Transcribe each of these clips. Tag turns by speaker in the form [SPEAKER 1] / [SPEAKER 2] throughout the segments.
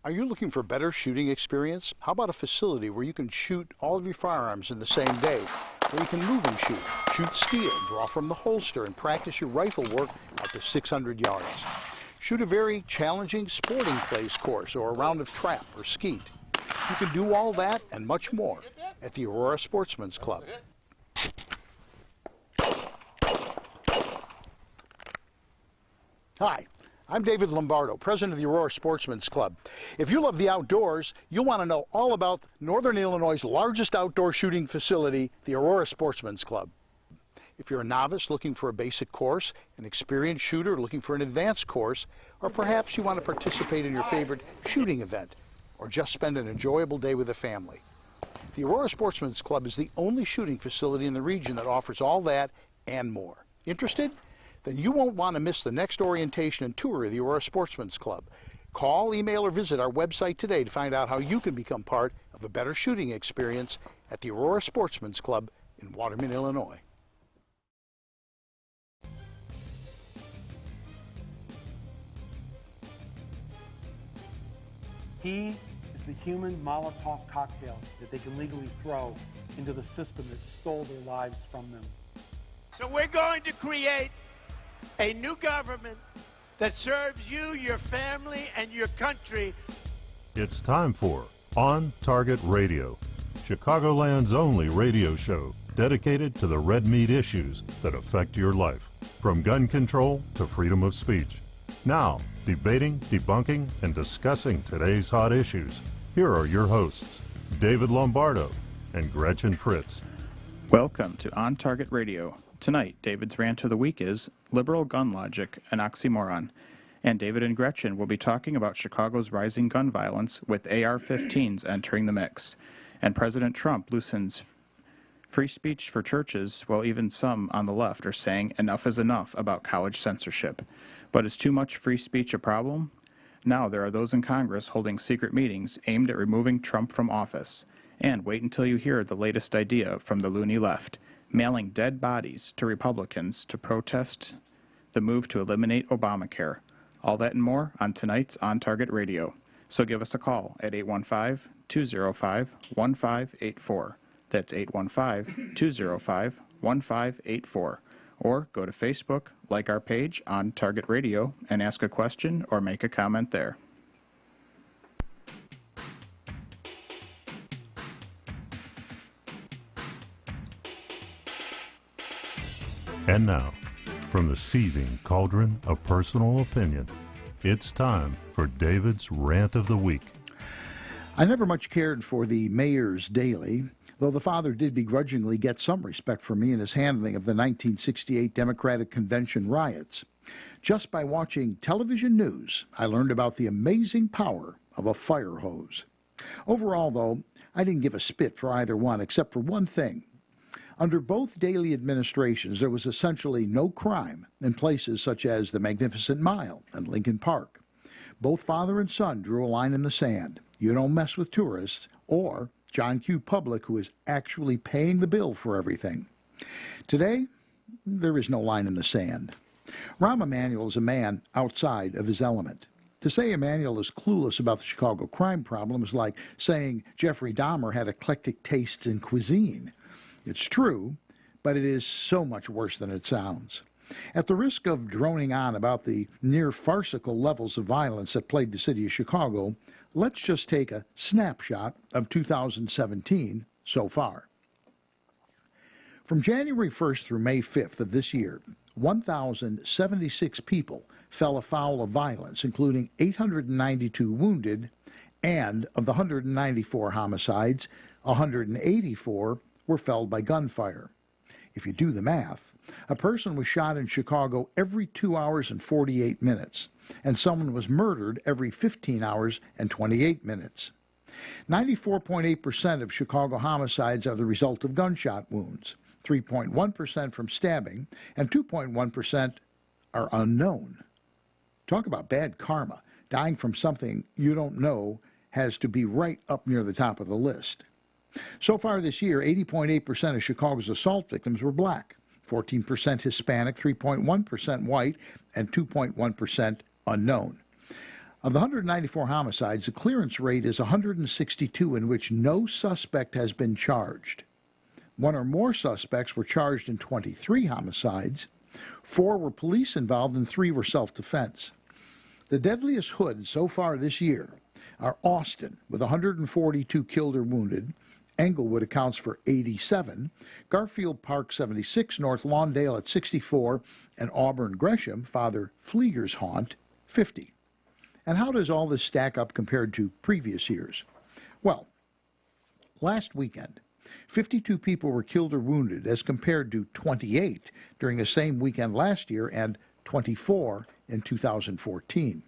[SPEAKER 1] Are you looking for better shooting experience? How about a facility where you can shoot all of your firearms in the same day, where you can move and shoot steel, draw from the holster, and practice your rifle work out to 600 yards? Shoot a very challenging sporting clays course or a round of trap or skeet. You can do all that and much more at the Aurora Sportsman's Club. Hi, I'm David Lombardo, president of the Aurora Sportsman's Club. If you love the outdoors, you'll want to know all about Northern Illinois' largest outdoor shooting facility, the Aurora Sportsman's Club. If you're a novice looking for a basic course, an experienced shooter looking for an advanced course, or perhaps you want to participate in your favorite shooting event, or just spend an enjoyable day with a family, the Aurora Sportsman's Club is the only shooting facility in the region that offers all that and more. Interested? Then you won't want to miss the next orientation and tour of the Aurora Sportsman's Club. Call, email, or visit our website today to find out how you can become part of a better shooting experience at the Aurora Sportsman's Club in Waterman, Illinois.
[SPEAKER 2] He is the human Molotov cocktail that they can legally throw into the system that stole their lives from them.
[SPEAKER 3] So we're going to create a new government that serves you, your family, and your country.
[SPEAKER 4] It's time for On Target Radio, Chicagoland's only radio show dedicated to the red meat issues that affect your life, from gun control to freedom of speech. Now, debating, debunking, and discussing today's hot issues, here are your hosts, David Lombardo and Gretchen Fritz.
[SPEAKER 5] Welcome to On Target Radio. Tonight, David's rant of the week is Liberal Gun Logic, an Oxymoron. And David and Gretchen will be talking about Chicago's rising gun violence with AR-15s entering the mix. And President Trump loosens free speech for churches, while even some on the left are saying enough is enough about college censorship. But is too much free speech a problem? Now there are those in Congress holding secret meetings aimed at removing Trump from office. And wait until you hear the latest idea from the loony left, mailing dead bodies to Republicans to protest the move to eliminate Obamacare. All that and more on tonight's On Target Radio. So give us a call at 815-205-1584. That's 815-205-1584. Or go to Facebook, like our page On Target Radio, and ask a question or make a comment there.
[SPEAKER 4] And now, from the seething cauldron of personal opinion, it's time for David's Rant of the Week.
[SPEAKER 1] I never much cared for the Mayor's Daily, though the father did begrudgingly get some respect from me in his handling of the 1968 Democratic Convention riots. Just by watching television news, I learned about the amazing power of a fire hose. Overall, though, I didn't give a spit for either one, except for one thing. Under both Daley administrations, there was essentially no crime in places such as the Magnificent Mile and Lincoln Park. Both father and son drew a line in the sand. You don't mess with tourists, or John Q. Public, who is actually paying the bill for everything. Today, there is no line in the sand. Rahm Emanuel is a man outside of his element. To say Emanuel is clueless about the Chicago crime problem is like saying Jeffrey Dahmer had eclectic tastes in cuisine. It's true, but it is so much worse than it sounds. At the risk of droning on about the near farcical levels of violence that plagued the city of Chicago, let's just take a snapshot of 2017 so far. From January 1st through May 5th of this year, 1,076 people fell afoul of violence, including 892 wounded, and of the 194 homicides, 184 were felled by gunfire. If you do the math, a person was shot in Chicago every 2 hours and 48 minutes, and someone was murdered every 15 hours and 28 minutes. 94.8% of Chicago homicides are the result of gunshot wounds, 3.1% from stabbing, and 2.1% are unknown. Talk about bad karma. Dying from something you don't know has to be right up near the top of the list. So far this year, 80.8% of Chicago's assault victims were black, 14% Hispanic, 3.1% white, and 2.1% unknown. Of the 194 homicides, the clearance rate is 162, in which no suspect has been charged. One or more suspects were charged in 23 homicides. 4 were police involved and 3 were self-defense. The deadliest hoods so far this year are Austin, with 142 killed or wounded. Englewood accounts for 87, Garfield Park 76, North Lawndale at 64, and Auburn Gresham, Father Flieger's haunt, 50. And how does all this stack up compared to previous years? Well, last weekend, 52 people were killed or wounded as compared to 28 during the same weekend last year and 24 in 2014.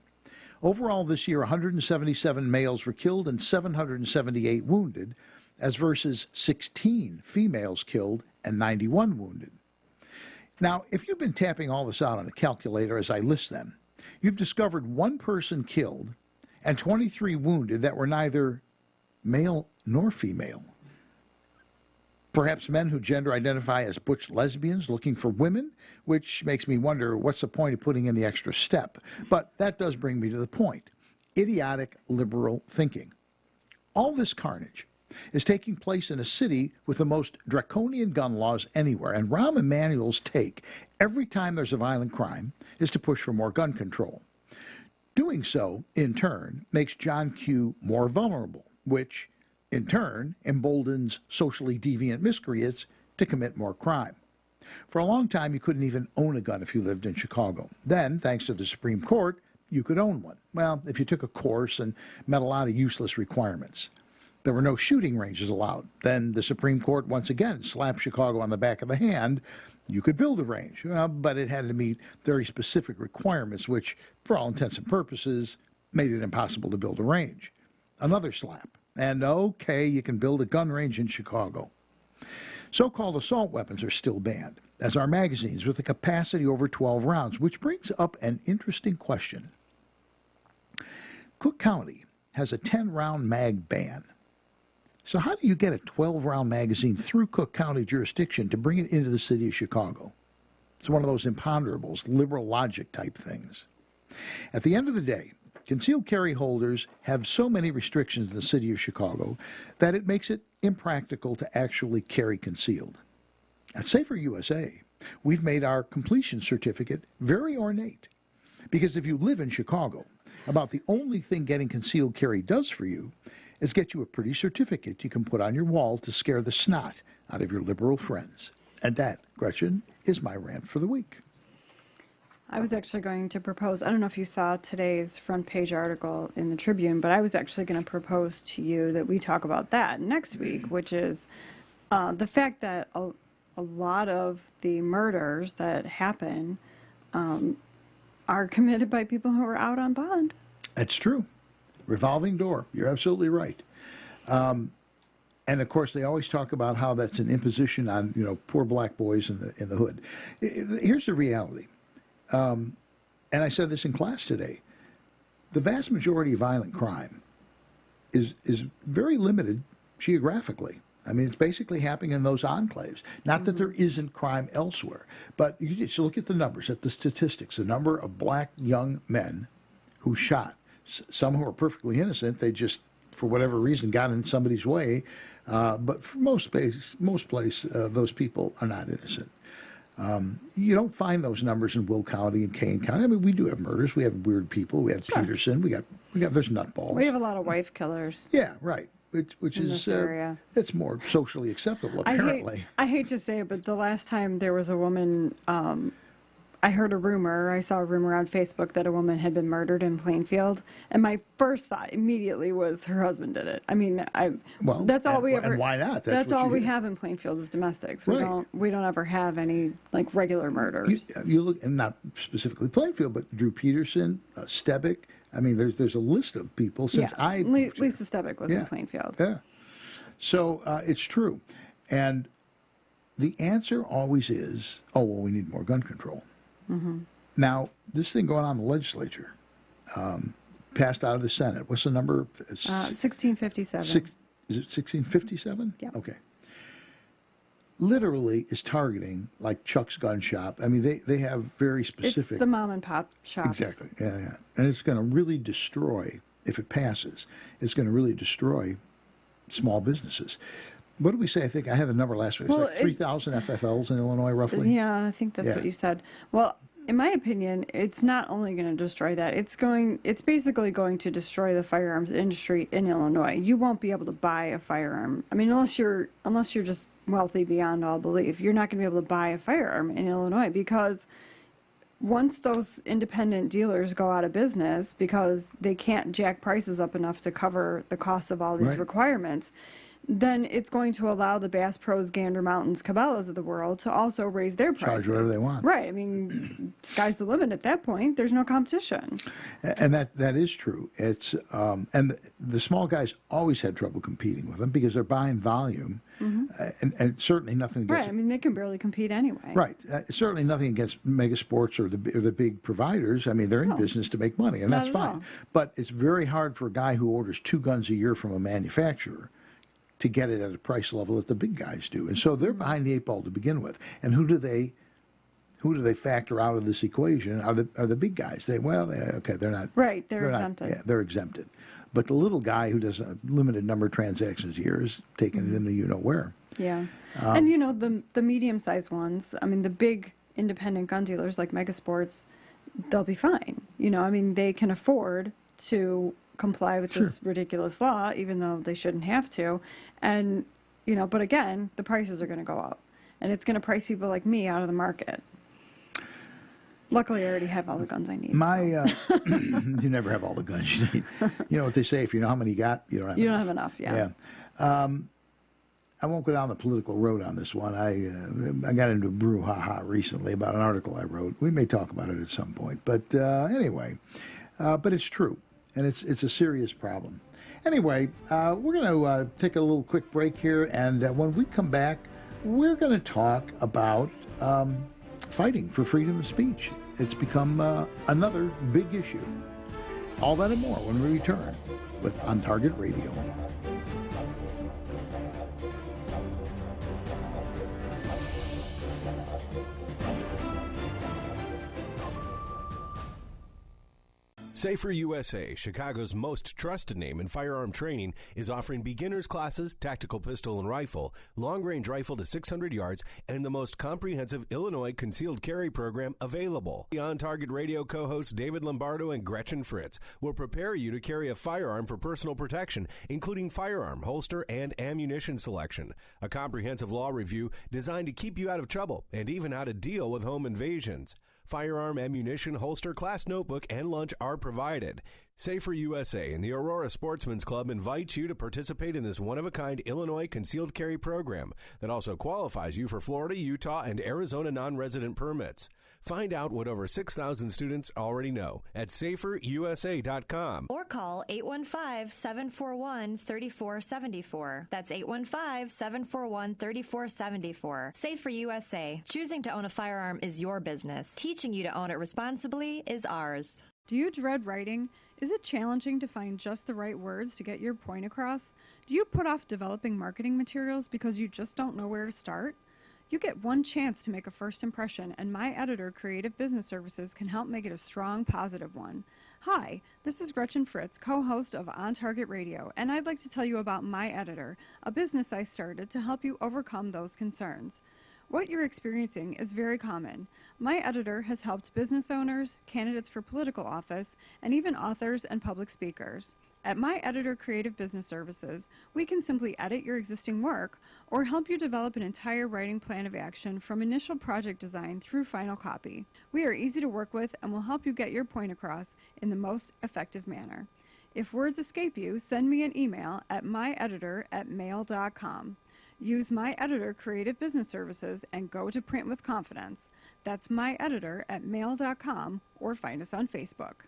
[SPEAKER 1] Overall this year, 177 males were killed and 778 wounded, as versus 16 females killed and 91 wounded. Now, if you've been tapping all this out on a calculator as I list them, you've discovered 1 person killed and 23 wounded that were neither male nor female. Perhaps men who gender identify as butch lesbians looking for women, which makes me wonder what's the point of putting in the extra step. But that does bring me to the point. Idiotic liberal thinking. All this carnage is taking place in a city with the most draconian gun laws anywhere, and Rahm Emanuel's take every time there's a violent crime is to push for more gun control. Doing so, in turn, makes John Q. more vulnerable, which, in turn, emboldens socially deviant miscreants to commit more crime. For a long time, you couldn't even own a gun if you lived in Chicago. Then, thanks to the Supreme Court, you could own one. Well, if you took a course and met a lot of useless requirements. There were no shooting ranges allowed. Then the Supreme Court once again slapped Chicago on the back of the hand. You could build a range, but it had to meet very specific requirements, which, for all intents and purposes, made it impossible to build a range. Another slap. And okay, you can build a gun range in Chicago. So-called assault weapons are still banned, as are magazines with a capacity over 12 rounds, which brings up an interesting question. Cook County has a 10-round mag ban. So how do you get a 12-round magazine through Cook County jurisdiction to bring it into the city of Chicago? It's one of those imponderables, liberal logic type things. At the end of the day, concealed carry holders have so many restrictions in the city of Chicago that it makes it impractical to actually carry concealed. At Safer USA, we've made our completion certificate very ornate, because if you live in Chicago, about the only thing getting concealed carry does for you is get you a pretty certificate you can put on your wall to scare the snot out of your liberal friends. And that, Gretchen, is my rant for the week.
[SPEAKER 6] I was actually going to propose, I don't know if you saw today's front page article in the Tribune, but I was actually going to propose to you that we talk about that next week, which is the fact that a lot of the murders that happen are committed by people who are out on bond. That's
[SPEAKER 1] true. Revolving door. You're absolutely right. And of course, they always talk about how that's an imposition on, poor black boys in the hood. Here's the reality. And I said this in class today. The vast majority of violent crime is very limited geographically. I mean, it's basically happening in those enclaves. Not that there isn't crime elsewhere, but you just look at the numbers, at the statistics, the number of black young men who shot. Some who are perfectly innocent, they just, for whatever reason, got in somebody's way. But for most places, those people are not innocent. You don't find those numbers in Will County and Kane County. I mean, we do have murders. We have weird people. We have Peterson. We got. There's nutballs.
[SPEAKER 6] We have a lot of wife killers.
[SPEAKER 1] Yeah, right. Which is it's more socially acceptable, apparently.
[SPEAKER 6] I hate to say it, but the last time there was a woman, I heard a rumor. I saw a rumor on Facebook that a woman had been murdered in Plainfield, and my first thought immediately was her husband did it. I mean, that's all we ever.
[SPEAKER 1] And why not?
[SPEAKER 6] That's all we have in Plainfield is domestics. We don't ever have any like regular murders.
[SPEAKER 1] You look, and not specifically Plainfield, but Drew Peterson, Stebick. I mean, there's a list of people since
[SPEAKER 6] Lisa Stebick was in Plainfield.
[SPEAKER 1] Yeah. So it's true, and the answer always is, we need more gun control. Mm-hmm. Now, this thing going on in the legislature, passed out of the Senate. What's the number?
[SPEAKER 6] 1657.
[SPEAKER 1] Is it 1657?
[SPEAKER 6] Yeah.
[SPEAKER 1] Okay. literally is targeting, like Chuck's Gun Shop. I mean, they have very specific...
[SPEAKER 6] It's the mom and pop shops.
[SPEAKER 1] Exactly, yeah. And it's going to really destroy, if it passes, it's going to really destroy small businesses. What did we say? I think I had the number last week. It's like 3,000 FFLs in Illinois, roughly?
[SPEAKER 6] Yeah, I think that's what you said. Well, in my opinion, it's not only going to destroy that, it's basically going to destroy the firearms industry in Illinois. You won't be able to buy a firearm. I mean, unless you're just wealthy beyond all belief, you're not going to be able to buy a firearm in Illinois, because once those independent dealers go out of business because they can't jack prices up enough to cover the cost of all these requirements, then it's going to allow the Bass Pros, Gander Mountains, Cabela's of the world to also raise their prices.
[SPEAKER 1] Charge whatever they want.
[SPEAKER 6] Right. I mean, sky's the limit at that point. There's no competition.
[SPEAKER 1] And that is true. It's and the small guys always had trouble competing with them because they're buying volume, and certainly nothing against...
[SPEAKER 6] Right. I mean, they can barely compete anyway.
[SPEAKER 1] Right. Certainly nothing against mega sports or the big providers. I mean, they're in business to make money, and that's fine. But it's very hard for a guy who orders 2 guns a year from a manufacturer to get it at a price level that the big guys do. And so they're behind the 8 ball to begin with. And who do they factor out of this equation? Are the big guys? They're not...
[SPEAKER 6] Right, they're exempted.
[SPEAKER 1] They're exempted. But the little guy who does a limited number of transactions a year is taking it in the you-know-where.
[SPEAKER 6] Yeah. And, the medium-sized ones, I mean, the big independent gun dealers like Megasports, they'll be fine. I mean, they can afford to comply with this ridiculous law, even though they shouldn't have to. And, but again, the prices are going to go up. And it's going to price people like me out of the market. Luckily, I already have all the guns I need. You never have all the guns you need. You know what they say, if you know how many you got, you don't have enough. You don't have enough, yeah.
[SPEAKER 1] I won't go down the political road on this one. I got into a brouhaha recently about an article I wrote. We may talk about it at some point. But anyway, but it's true. And it's a serious problem. Anyway, we're going to take a little quick break here, and when we come back, we're going to talk about fighting for freedom of speech. It's become another big issue. All that and more when we return with On Target Radio.
[SPEAKER 7] Safer USA, Chicago's most trusted name in firearm training, is offering beginners classes, tactical pistol and rifle, long-range rifle to 600 yards, and the most comprehensive Illinois concealed carry program available. The On Target Radio co-hosts David Lombardo and Gretchen Fritz will prepare you to carry a firearm for personal protection, including firearm, holster, and ammunition selection. A comprehensive law review designed to keep you out of trouble and even how to deal with home invasions. Firearm, ammunition, holster, class notebook, and lunch are provided. Safer USA and the Aurora Sportsman's Club invite you to participate in this one-of-a-kind Illinois concealed carry program that also qualifies you for Florida, Utah, and Arizona non-resident permits. Find out what over 6,000 students already know at saferusa.com.
[SPEAKER 8] Or call 815-741-3474. That's 815-741-3474. Safer USA. Choosing to own a firearm is your business. Teaching you to own it responsibly is ours.
[SPEAKER 6] Do you dread writing? Is it challenging to find just the right words to get your point across? Do you put off developing marketing materials because you just don't know where to start? You get one chance to make a first impression, and my editor, Creative Business Services, can help make it a strong, positive one. Hi, this is Gretchen Fritz, co-host of On Target Radio, and I'd like to tell you about My Editor, a business I started to help you overcome those concerns. What you're experiencing is very common. My Editor has helped business owners, candidates for political office, and even authors and public speakers. At My Editor Creative Business Services, we can simply edit your existing work or help you develop an entire writing plan of action from initial project design through final copy. We are easy to work with and will help you get your point across in the most effective manner. If words escape you, send me an email at myeditor@mail.com. Use My Editor Creative Business Services and go to print with confidence. That's myeditor@mail.com, or find us on Facebook.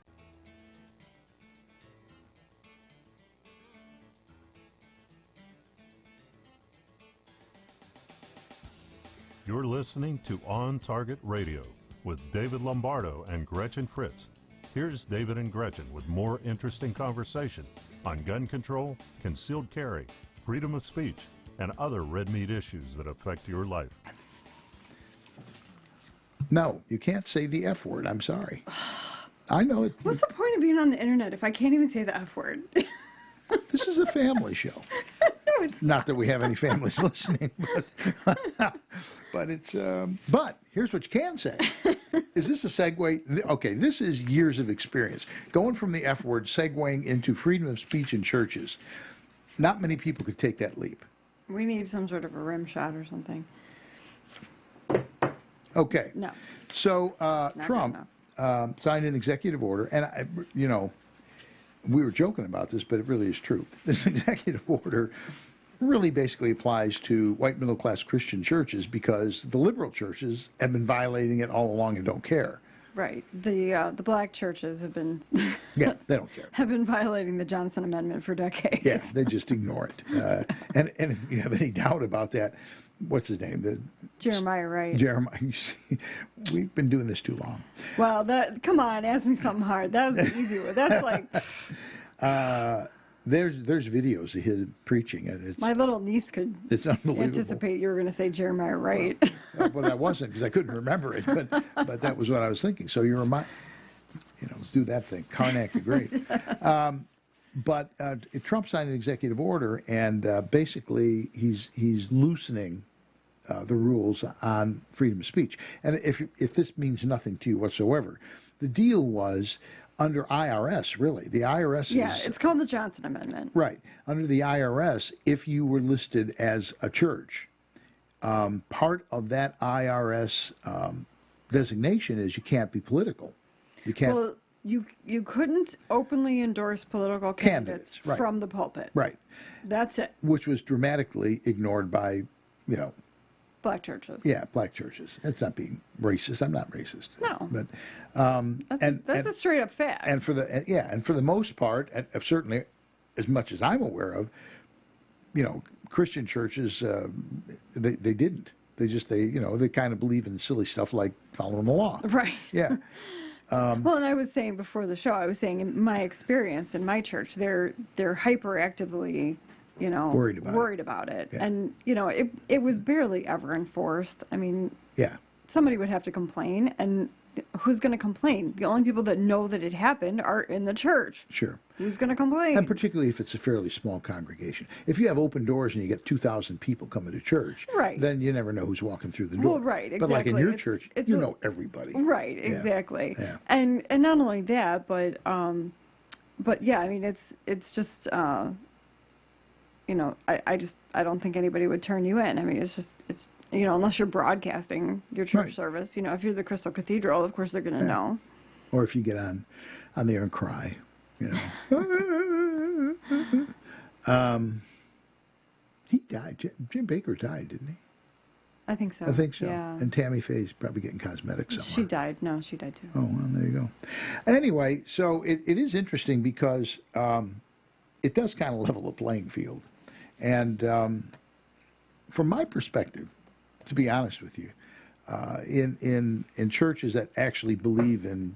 [SPEAKER 4] You're listening to On Target Radio with David Lombardo and Gretchen Fritz. Here's David and Gretchen with more interesting conversation on gun control, concealed carry, freedom of speech, and other red meat issues that affect your life.
[SPEAKER 1] No, you can't say the F word. I'm sorry. I know it.
[SPEAKER 6] What's the point of being on the internet if I can't even say the F word?
[SPEAKER 1] This is a family show.
[SPEAKER 6] No, it's
[SPEAKER 1] Not that we have any families listening, but it's. But here's what you can say: is this a segue? Okay, this is years of experience going from the F word, segueing into freedom of speech in churches. Not many people could take that leap.
[SPEAKER 6] We need some sort of a rim shot or something.
[SPEAKER 1] Okay.
[SPEAKER 6] No.
[SPEAKER 1] So
[SPEAKER 6] Not
[SPEAKER 1] Trump signed an executive order, and we were joking about this, but it really is true. This executive order really basically applies to white middle-class Christian churches because the liberal churches have been violating it all along and don't care.
[SPEAKER 6] Right. The black churches have been
[SPEAKER 1] Yeah, they don't care.
[SPEAKER 6] have been violating the Johnson Amendment for decades.
[SPEAKER 1] Yeah, they just ignore it. And if you have any doubt about that, what's his name?
[SPEAKER 6] Jeremiah Wright.
[SPEAKER 1] Jeremiah. You see, we've been doing this too long.
[SPEAKER 6] Well, come on, ask me something hard. That was an easy one. That's like
[SPEAKER 1] There's videos of his preaching, and it's
[SPEAKER 6] my little niece could
[SPEAKER 1] it's unbelievable.
[SPEAKER 6] anticipate you were going to say Jeremiah Wright.
[SPEAKER 1] Well, I wasn't because I couldn't remember it, but that was what I was thinking. So you remind, do that thing. Karnak the Great. But Trump signed an executive order, and basically he's loosening the rules on freedom of speech. And if this means nothing to you whatsoever, the deal was under IRS, really. The IRS is...
[SPEAKER 6] it's called the Johnson Amendment.
[SPEAKER 1] Right. Under the IRS, if you were listed as a church, part of that IRS designation is you can't be political. You can't...
[SPEAKER 6] Well, you couldn't openly endorse political candidates
[SPEAKER 1] right.
[SPEAKER 6] from the pulpit.
[SPEAKER 1] Right.
[SPEAKER 6] That's it.
[SPEAKER 1] Which was dramatically ignored by,
[SPEAKER 6] Black churches.
[SPEAKER 1] Yeah, black churches. It's not being racist. I'm not racist.
[SPEAKER 6] No.
[SPEAKER 1] But
[SPEAKER 6] that's a straight up fact.
[SPEAKER 1] And for the most part, and certainly as much as I'm aware of, Christian churches they didn't. They kind of believe in silly stuff like following the law.
[SPEAKER 6] Right.
[SPEAKER 1] Yeah.
[SPEAKER 6] Well, and I was saying before the show, in my experience in my church, they're hyperactively, worried about it.
[SPEAKER 1] Yeah.
[SPEAKER 6] And, it was barely ever enforced. I mean,
[SPEAKER 1] yeah.
[SPEAKER 6] Somebody would have to complain, and who's going to complain? The only people that know that it happened are in the church.
[SPEAKER 1] Sure.
[SPEAKER 6] Who's going to complain?
[SPEAKER 1] And particularly if it's a fairly small congregation. If you have open doors and you get 2,000 people coming to church,
[SPEAKER 6] right.
[SPEAKER 1] then you never know who's walking through the door.
[SPEAKER 6] Well, right, exactly.
[SPEAKER 1] But like in your church, you know everybody.
[SPEAKER 6] Right,
[SPEAKER 1] Yeah.
[SPEAKER 6] exactly.
[SPEAKER 1] Yeah.
[SPEAKER 6] And not only that, but yeah, I mean, it's just, I don't think anybody would turn you in. I mean, it's unless you're broadcasting your church
[SPEAKER 1] Right.
[SPEAKER 6] service, if you're the Crystal Cathedral, of course they're going to know.
[SPEAKER 1] Or if you get on the air and cry, He died. Jim Baker died, didn't he?
[SPEAKER 6] I think so.
[SPEAKER 1] I think so.
[SPEAKER 6] Yeah.
[SPEAKER 1] And Tammy Faye's probably getting cosmetics somewhere.
[SPEAKER 6] She died. No, she died too.
[SPEAKER 1] Oh, well, there you go. Anyway, so it is interesting because it does kind of level the playing field. And from my perspective, to be honest with you, in churches that actually believe in,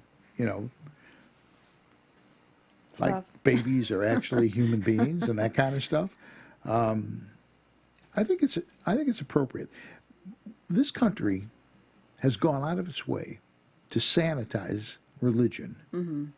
[SPEAKER 1] like babies are actually human beings and that kind of stuff, I think it's appropriate. This country has gone out of its way to sanitize religion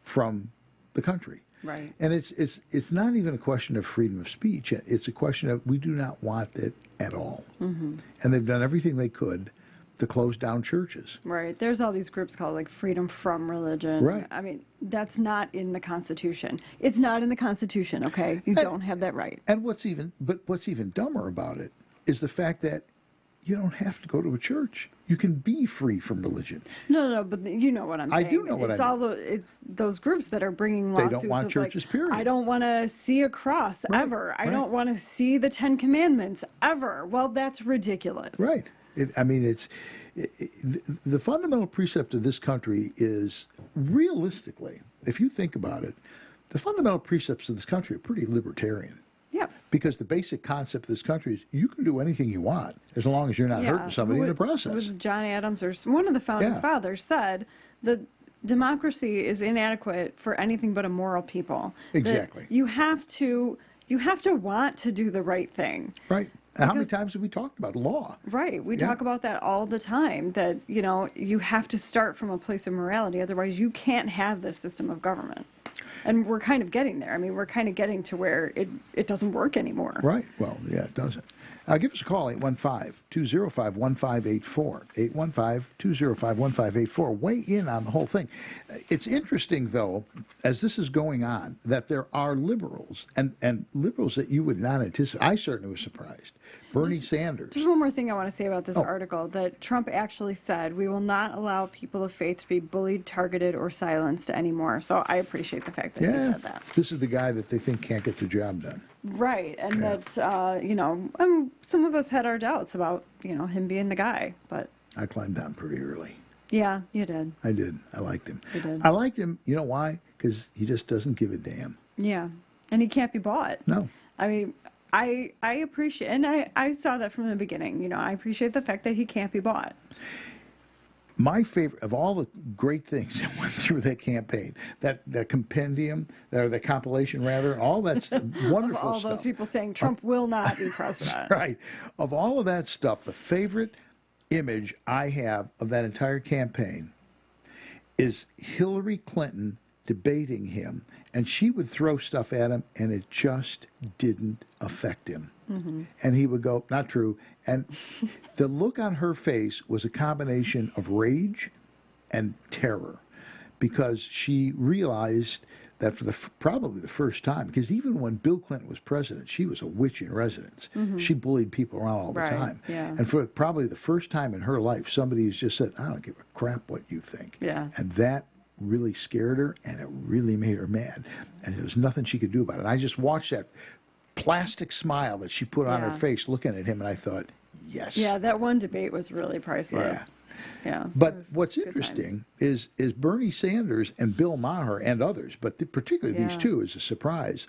[SPEAKER 1] from the country.
[SPEAKER 6] Right.
[SPEAKER 1] And it's not even a question of freedom of speech. It's a question of we do not want it at all. And they've done everything they could to close down churches.
[SPEAKER 6] Right. There's all these groups called like Freedom from Religion.
[SPEAKER 1] Right.
[SPEAKER 6] I mean, that's not in the Constitution. It's not in the Constitution, okay? You don't have that right.
[SPEAKER 1] And what's even dumber about it is the fact that you don't have to go to a church. You can be free from religion.
[SPEAKER 6] No, but you know what I'm saying.
[SPEAKER 1] I do know what I mean.
[SPEAKER 6] It's those groups that are bringing lawsuits.
[SPEAKER 1] They don't want
[SPEAKER 6] of
[SPEAKER 1] churches,
[SPEAKER 6] like,
[SPEAKER 1] period.
[SPEAKER 6] I don't want to see a cross ever. I don't want to see the Ten Commandments ever. Well, that's ridiculous.
[SPEAKER 1] Right. The fundamental precept of this country is, realistically, if you think about it, the fundamental precepts of this country are pretty libertarian.
[SPEAKER 6] Yes.
[SPEAKER 1] Because the basic concept of this country is you can do anything you want as long as you're not hurting somebody in the process.
[SPEAKER 6] It was John Adams or one of the founding fathers said that democracy is inadequate for anything but a moral people.
[SPEAKER 1] Exactly.
[SPEAKER 6] That you have to want to do the right thing.
[SPEAKER 1] Right. And how many times have we talked about law?
[SPEAKER 6] Right. We talk about that all the time, that, you know, you have to start from a place of morality. Otherwise, you can't have this system of government. And we're kind of getting there. I mean, we're kind of getting to where it doesn't work anymore.
[SPEAKER 1] Right. Well, yeah, it doesn't. Give us a call, 815-205-1584. 815-205-1584. Weigh in on the whole thing. It's interesting, though, as this is going on, that there are liberals, and liberals that you would not anticipate. I certainly was surprised. Bernie Sanders.
[SPEAKER 6] Just one more thing I want to say about this article, that Trump actually said, we will not allow people of faith to be bullied, targeted, or silenced anymore. So I appreciate the fact that he said that.
[SPEAKER 1] This is the guy that they think can't get the job done.
[SPEAKER 6] Right, and that, you know, some of us had our doubts about, you know, him being the guy, but...
[SPEAKER 1] I climbed down pretty early.
[SPEAKER 6] Yeah, you did.
[SPEAKER 1] I did. I liked him.
[SPEAKER 6] You did.
[SPEAKER 1] I liked him, you know why? Because he just doesn't give a damn.
[SPEAKER 6] Yeah, and he can't be bought.
[SPEAKER 1] No.
[SPEAKER 6] I mean, I appreciate, and I saw that from the beginning, you know, I appreciate the fact that he can't be bought.
[SPEAKER 1] My favorite of all the great things that went through that campaign, that compendium, or the compilation rather, all that wonderful
[SPEAKER 6] Of all
[SPEAKER 1] stuff.
[SPEAKER 6] those people saying Trump will not be president.
[SPEAKER 1] Right. Of all of that stuff, the favorite image I have of that entire campaign is Hillary Clinton debating him, and she would throw stuff at him, and it just didn't affect him. Mm-hmm. And he would go, not true. And the look on her face was a combination of rage and terror, because she realized that for probably the first time, because even when Bill Clinton was president, she was a witch in residence. Mm-hmm. She bullied people around all the time.
[SPEAKER 6] Yeah.
[SPEAKER 1] And for probably the first time in her life, somebody has just said, I don't give a crap what you think.
[SPEAKER 6] Yeah.
[SPEAKER 1] And that really scared her, and it really made her mad. And there was nothing she could do about it. And I just watched that plastic smile that she put on her face looking at him, and I thought, yes.
[SPEAKER 6] Yeah, that one debate was really priceless. Yeah.
[SPEAKER 1] But what's interesting is Bernie Sanders and Bill Maher and others, but particularly these two, is a surprise,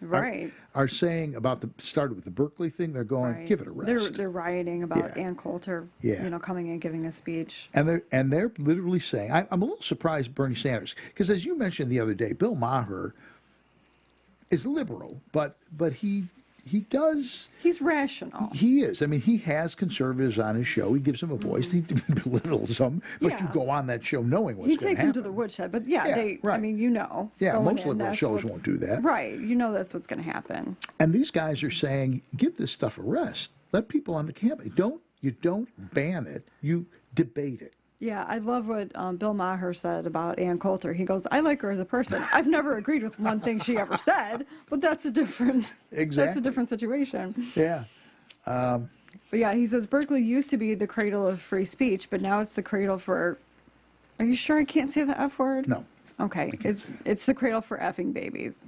[SPEAKER 1] are saying about started with the Berkeley thing. They're going, give it a rest.
[SPEAKER 6] They're rioting about Ann Coulter, you know, coming and giving a speech.
[SPEAKER 1] And they're literally saying, I'm a little surprised, Bernie Sanders, because as you mentioned the other day, Bill Maher is liberal, but he's
[SPEAKER 6] rational.
[SPEAKER 1] He is. I mean, he has conservatives on his show. He gives them a voice. He belittles them. But you go on that show knowing what's going to happen.
[SPEAKER 6] He takes them to the woodshed. But I mean, you know.
[SPEAKER 1] Yeah, most liberal shows won't do that.
[SPEAKER 6] Right. You know that's what's going to happen.
[SPEAKER 1] And these guys are saying, give this stuff a rest. Let people on the campaign. You don't ban it. You debate it.
[SPEAKER 6] Yeah, I love what Bill Maher said about Ann Coulter. He goes, I like her as a person. I've never agreed with one thing she ever said, but that's a different situation.
[SPEAKER 1] Yeah.
[SPEAKER 6] But yeah, he says Berkeley used to be the cradle of free speech, but now it's the cradle for... Are you sure I can't say the F word?
[SPEAKER 1] No.
[SPEAKER 6] Okay, it's the cradle for effing babies.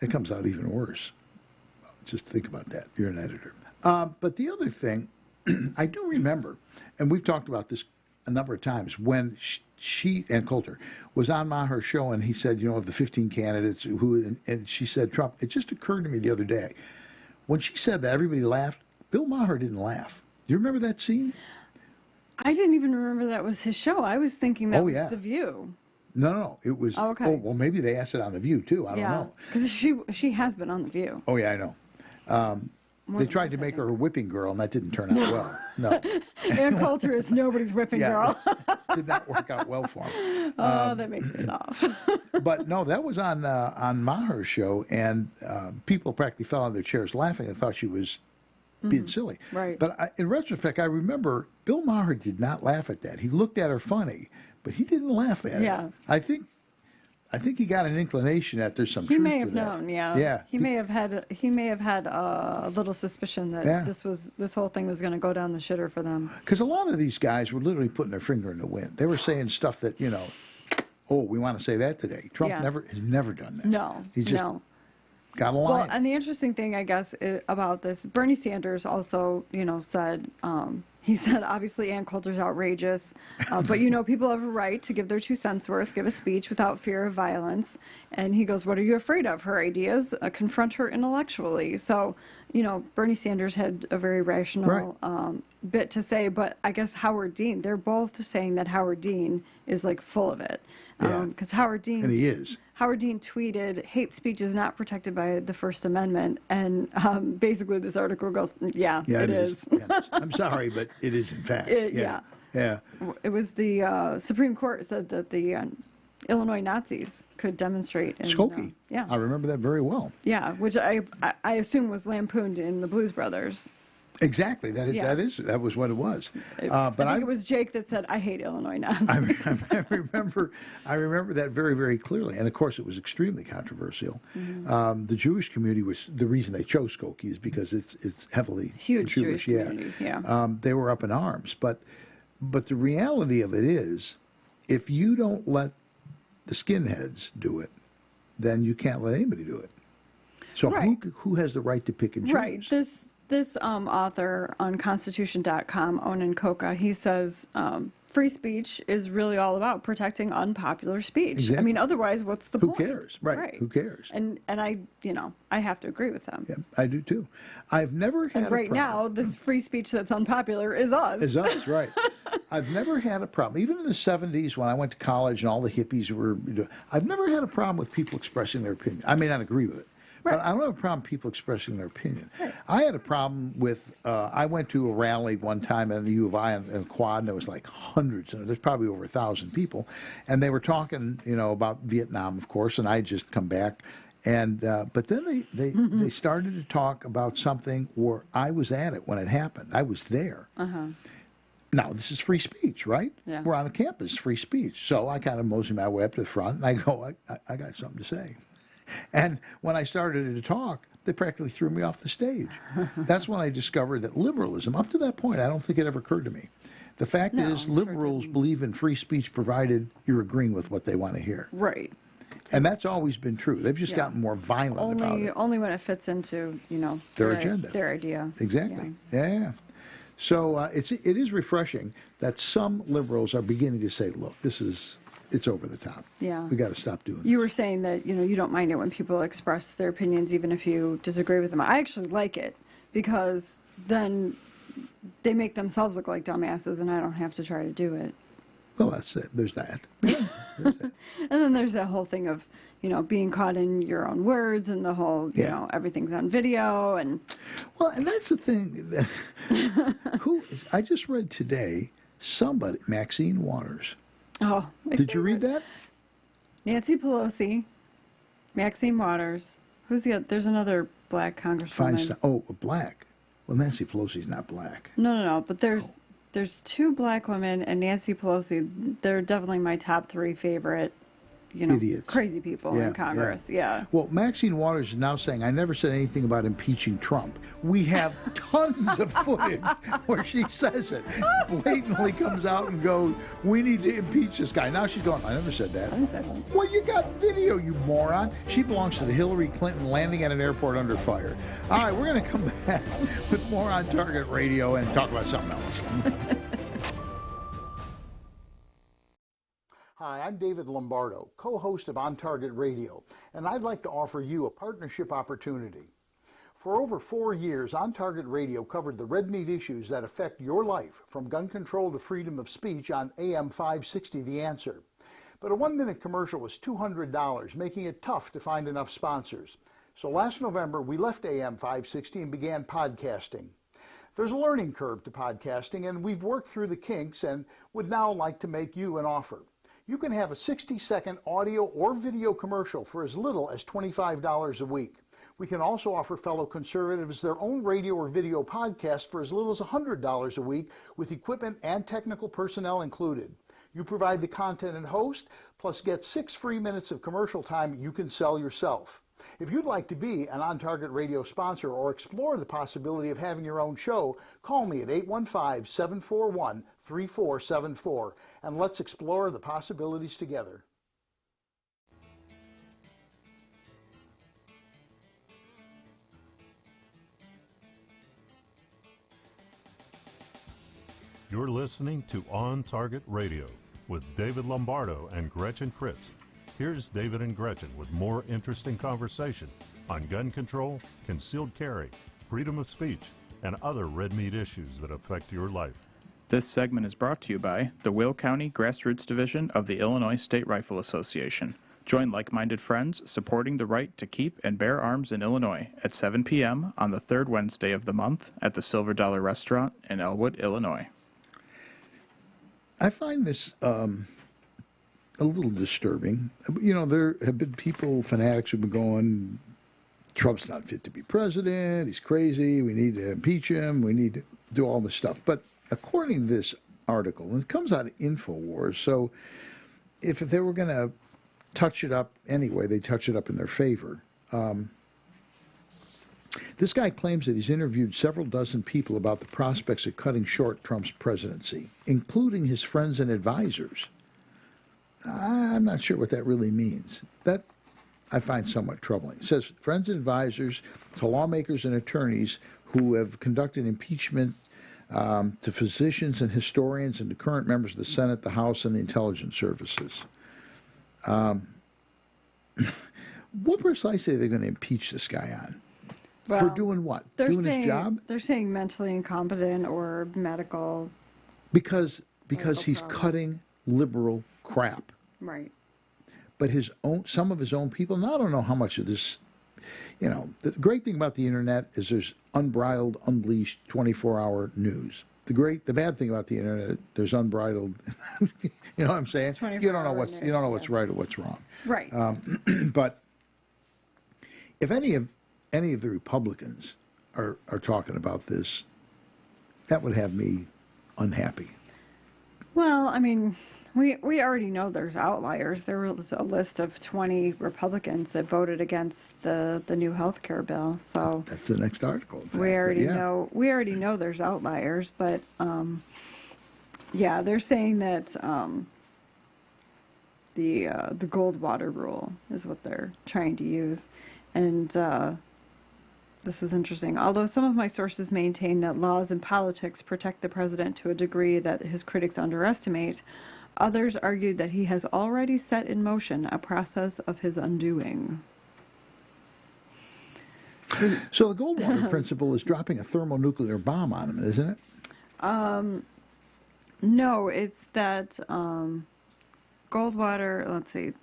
[SPEAKER 1] It comes out even worse. Well, just think about that. You're an editor. But the other thing, I do remember, and we've talked about this a number of times, when she and Coulter was on Maher's show, and he said, you know, of the 15 candidates and she said Trump. It just occurred to me the other day, when she said that, everybody laughed. Bill Maher didn't laugh. Do you remember that scene?
[SPEAKER 6] I didn't even remember that was his show. I was thinking that was The View.
[SPEAKER 1] No, it was.
[SPEAKER 6] Oh, okay.
[SPEAKER 1] Oh, well, maybe they asked it on The View too. I don't know.
[SPEAKER 6] Because she has been on The View.
[SPEAKER 1] Oh yeah, I know. They tried to make her a whipping girl, and that didn't turn out well. No.
[SPEAKER 6] Ann Coulter is nobody's whipping girl.
[SPEAKER 1] Did not work out well for him.
[SPEAKER 6] That makes me laugh.
[SPEAKER 1] But no, that was on Maher's show, and people practically fell out of their chairs laughing. They thought she was being silly.
[SPEAKER 6] Right.
[SPEAKER 1] But in retrospect, I remember Bill Maher did not laugh at that. He looked at her funny, but he didn't laugh at it. I think he got an inclination that there's some truth to that.
[SPEAKER 6] He may have known,
[SPEAKER 1] Yeah.
[SPEAKER 6] He may have had a little suspicion that this whole thing was going to go down the shitter for them.
[SPEAKER 1] Because a lot of these guys were literally putting their finger in the wind. They were saying stuff that, you know, oh, we want to say that today. Trump has never done that.
[SPEAKER 6] No,
[SPEAKER 1] he just got a line.
[SPEAKER 6] Well, and the interesting thing, I guess, about this, Bernie Sanders also, you know, said. He said, obviously, Ann Coulter's outrageous, but, you know, people have a right to give their 2 cents worth, give a speech without fear of violence. And he goes, what are you afraid of? Her ideas, confront her intellectually. So, Bernie Sanders had a very rational bit to say, but I guess Howard Dean, they're both saying that Howard Dean is like full of it. Because Howard Dean,
[SPEAKER 1] and he is.
[SPEAKER 6] Howard Dean tweeted, "Hate speech is not protected by the First Amendment," and basically this article goes, "Yeah, it is."
[SPEAKER 1] Yeah, I'm sorry, but it is in fact.
[SPEAKER 6] Yeah. It was the Supreme Court said that the Illinois Nazis could demonstrate. In,
[SPEAKER 1] Skokie.
[SPEAKER 6] Yeah,
[SPEAKER 1] I remember that very well.
[SPEAKER 6] Yeah, which I assume was lampooned in the Blues Brothers.
[SPEAKER 1] Exactly. That was what it was.
[SPEAKER 6] But I think it was Jake that said, "I hate Illinois Nazis."
[SPEAKER 1] I remember that very, very clearly, and of course, it was extremely controversial.
[SPEAKER 6] Mm-hmm.
[SPEAKER 1] The Jewish community was the reason they chose Skokie is because it's heavily
[SPEAKER 6] huge Jewish community. Yeah.
[SPEAKER 1] They were up in arms, but the reality of it is, if you don't let the skinheads do it, then you can't let anybody do it. So who has the right to pick and choose?
[SPEAKER 6] Right. This author on Constitution.com, Onan Koka, he says free speech is really all about protecting unpopular speech.
[SPEAKER 1] Exactly.
[SPEAKER 6] I mean, otherwise, what's the point?
[SPEAKER 1] Who cares? Right. Who cares?
[SPEAKER 6] And I have to agree with them.
[SPEAKER 1] Yeah, I do too. I've never had
[SPEAKER 6] right now, this free speech that's unpopular is us.
[SPEAKER 1] Is us, right. I've never had a problem. Even in the 70s when I went to college and all the hippies were, I've never had a problem with people expressing their opinion. I may not agree with it. But I don't have a problem with people expressing their opinion. Right. I had a problem with, I went to a rally one time at the U of I in a quad, and there was like hundreds, and there's probably over 1,000 people, and they were talking, about Vietnam, of course, and I had just come back, and but then they started to talk about something where I was at it when it happened. I was there. Now, this is free speech, right?
[SPEAKER 6] Yeah.
[SPEAKER 1] We're on a campus, free speech. So I kind of mosey my way up to the front, and I go, I got something to say. And when I started to talk, they practically threw me off the stage. That's when I discovered that liberalism, up to that point, I don't think it ever occurred to me. The fact is, liberals believe in free speech provided you're agreeing with what they want to hear.
[SPEAKER 6] Right.
[SPEAKER 1] And that's always been true. They've just gotten more violent about it.
[SPEAKER 6] Only when it fits into,
[SPEAKER 1] their agenda.
[SPEAKER 6] Their idea.
[SPEAKER 1] Exactly. Yeah. So it is refreshing that some liberals are beginning to say, look, it's over the top.
[SPEAKER 6] Yeah.
[SPEAKER 1] We got to stop doing this.
[SPEAKER 6] You were saying that, you don't mind it when people express their opinions even if you disagree with them. I actually like it because then they make themselves look like dumbasses and I don't have to try to do it.
[SPEAKER 1] Well, that's it. There's that.
[SPEAKER 6] And then there's that whole thing of, being caught in your own words and the whole, everything's on video and...
[SPEAKER 1] Well, and that's the thing. I just read today, Maxine Waters.
[SPEAKER 6] Oh,
[SPEAKER 1] did you read that?
[SPEAKER 6] Nancy Pelosi, Maxine Waters. There's another black congresswoman.
[SPEAKER 1] Feinstein. Oh, black. Well, Nancy Pelosi's not black.
[SPEAKER 6] No. But there's two black women and Nancy Pelosi. They're definitely my top 3 favorite.
[SPEAKER 1] Idiots.
[SPEAKER 6] Crazy people in Congress. Yeah.
[SPEAKER 1] Well, Maxine Waters is now saying, I never said anything about impeaching Trump. We have tons of footage where she says it. Blatantly comes out and goes, we need to impeach this guy. Now she's going, I never said that.
[SPEAKER 6] I didn't say that.
[SPEAKER 1] Well, you got video, you moron. She belongs to the Hillary Clinton landing at an airport under fire. All right, we're going to come back with more On Target Radio and talk about something else. Hi, I'm David Lombardo, co-host of On Target Radio, and I'd like to offer you a partnership opportunity. For over 4 years, On Target Radio covered the red meat issues that affect your life, from gun control to freedom of speech on AM 560 The Answer. But a 1-minute commercial was $200, making it tough to find enough sponsors. So last November, we left AM 560 and began podcasting. There's a learning curve to podcasting, and we've worked through the kinks and would now like to make you an offer. You can have a 60-second audio or video commercial for as little as $25 a week. We can also offer fellow conservatives their own radio or video podcast for as little as $100 a week with equipment and technical personnel included. You provide the content and host, plus get 6 free minutes of commercial time you can sell yourself. If you'd like to be an On Target Radio sponsor or explore the possibility of having your own show, call me at 815-741-3474 and let's explore the possibilities together.
[SPEAKER 4] You're listening to On Target Radio with David Lombardo and Gretchen Fritz. Here's David and Gretchen with more interesting conversation on gun control, concealed carry, freedom of speech, and other red meat issues that affect your life.
[SPEAKER 5] This segment is brought to you by the Will County Grassroots Division of the Illinois State Rifle Association. Join like-minded friends supporting the right to keep and bear arms in Illinois at 7 p.m. on the third Wednesday of the month at the Silver Dollar Restaurant in Elwood, Illinois.
[SPEAKER 1] I find this a little disturbing. You know, there have been people, fanatics, who've been going, Trump's not fit to be president, he's crazy, we need to impeach him, we need to do all this stuff. But according to this article, and it comes out of InfoWars, so if they were going to touch it up anyway, they touch it up in their favor. This guy claims that he's interviewed several dozen people about the prospects of cutting short Trump's presidency, including his friends and advisors. I'm not sure what that really means. That I find somewhat troubling. It says friends and advisors to lawmakers and attorneys who have conducted impeachment, to physicians and historians and to current members of the Senate, the House, and the intelligence services. What precisely are they going to impeach this guy on?
[SPEAKER 6] Well,
[SPEAKER 1] for doing what? Doing his job?
[SPEAKER 6] They're saying mentally incompetent or medical.
[SPEAKER 1] Because he's cutting liberal crap.
[SPEAKER 6] Right.
[SPEAKER 1] But some of his own people, now I don't know how much of this, you know, the great thing about the internet is there's unbridled, unleashed 24-hour news. The bad thing about the internet, there's unbridled, you know what I'm saying? You don't know what's right or what's wrong.
[SPEAKER 6] Right.
[SPEAKER 1] But if any of the Republicans are talking about this, that would have me unhappy.
[SPEAKER 6] Well, I mean, we already know there's outliers. There was a list of 20 Republicans that voted against the new health care bill. So
[SPEAKER 1] that's the next article.
[SPEAKER 6] We already know there's outliers, but yeah, they're saying that the Goldwater rule is what they're trying to use, and this is interesting. Although some of my sources maintain that laws and politics protect the president to a degree that his critics underestimate, others argued that he has already set in motion a process of his undoing.
[SPEAKER 1] So the Goldwater principle is dropping a thermonuclear bomb on him, isn't it?
[SPEAKER 6] No, it's that Goldwater, let's see,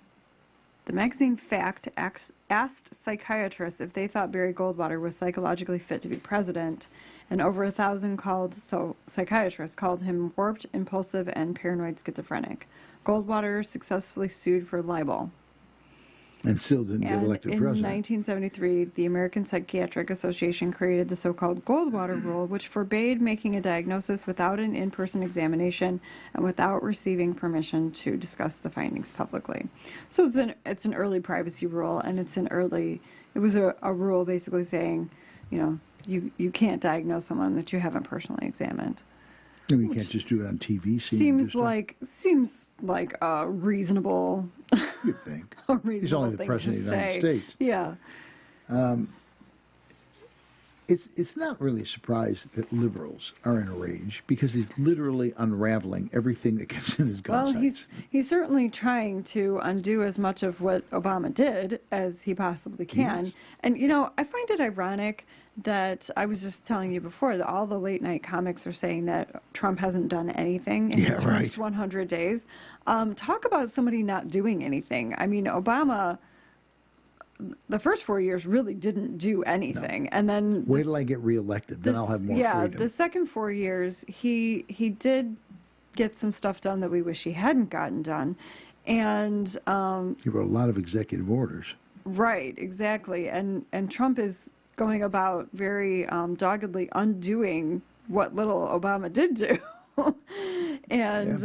[SPEAKER 6] the magazine Fact asked psychiatrists if they thought Barry Goldwater was psychologically fit to be president, and over 1,000 psychiatrists called him warped, impulsive, and paranoid schizophrenic. Goldwater successfully sued for libel.
[SPEAKER 1] And still didn't get elected president.
[SPEAKER 6] In 1973, the American Psychiatric Association created the so-called Goldwater Rule, which forbade making a diagnosis without an in-person examination and without receiving permission to discuss the findings publicly. So it's an early privacy rule, and it was a rule basically saying, you know, you can't diagnose someone that you haven't personally examined.
[SPEAKER 1] And you can't just do it on TV.
[SPEAKER 6] Seems like a reasonable.
[SPEAKER 1] You'd think.
[SPEAKER 6] He's
[SPEAKER 1] only the president of the United States.
[SPEAKER 6] Yeah.
[SPEAKER 1] It's not really a surprise that liberals are in a rage because he's literally unraveling everything that gets in his gun sights.
[SPEAKER 6] He's certainly trying to undo as much of what Obama did as he possibly can. Yes. And, you know, I find it ironic that I was just telling you before that all the late night comics are saying that Trump hasn't done anything in his first 100 days. Talk about somebody not doing anything. I mean, Obama, the first 4 years really didn't do anything. No. And then
[SPEAKER 1] wait till I get reelected, then I'll have more freedom.
[SPEAKER 6] Yeah, the second 4 years, he did get some stuff done that we wish he hadn't gotten done. And
[SPEAKER 1] he wrote a lot of executive orders.
[SPEAKER 6] Right, exactly. And Trump is going about very doggedly undoing what little Obama did do. And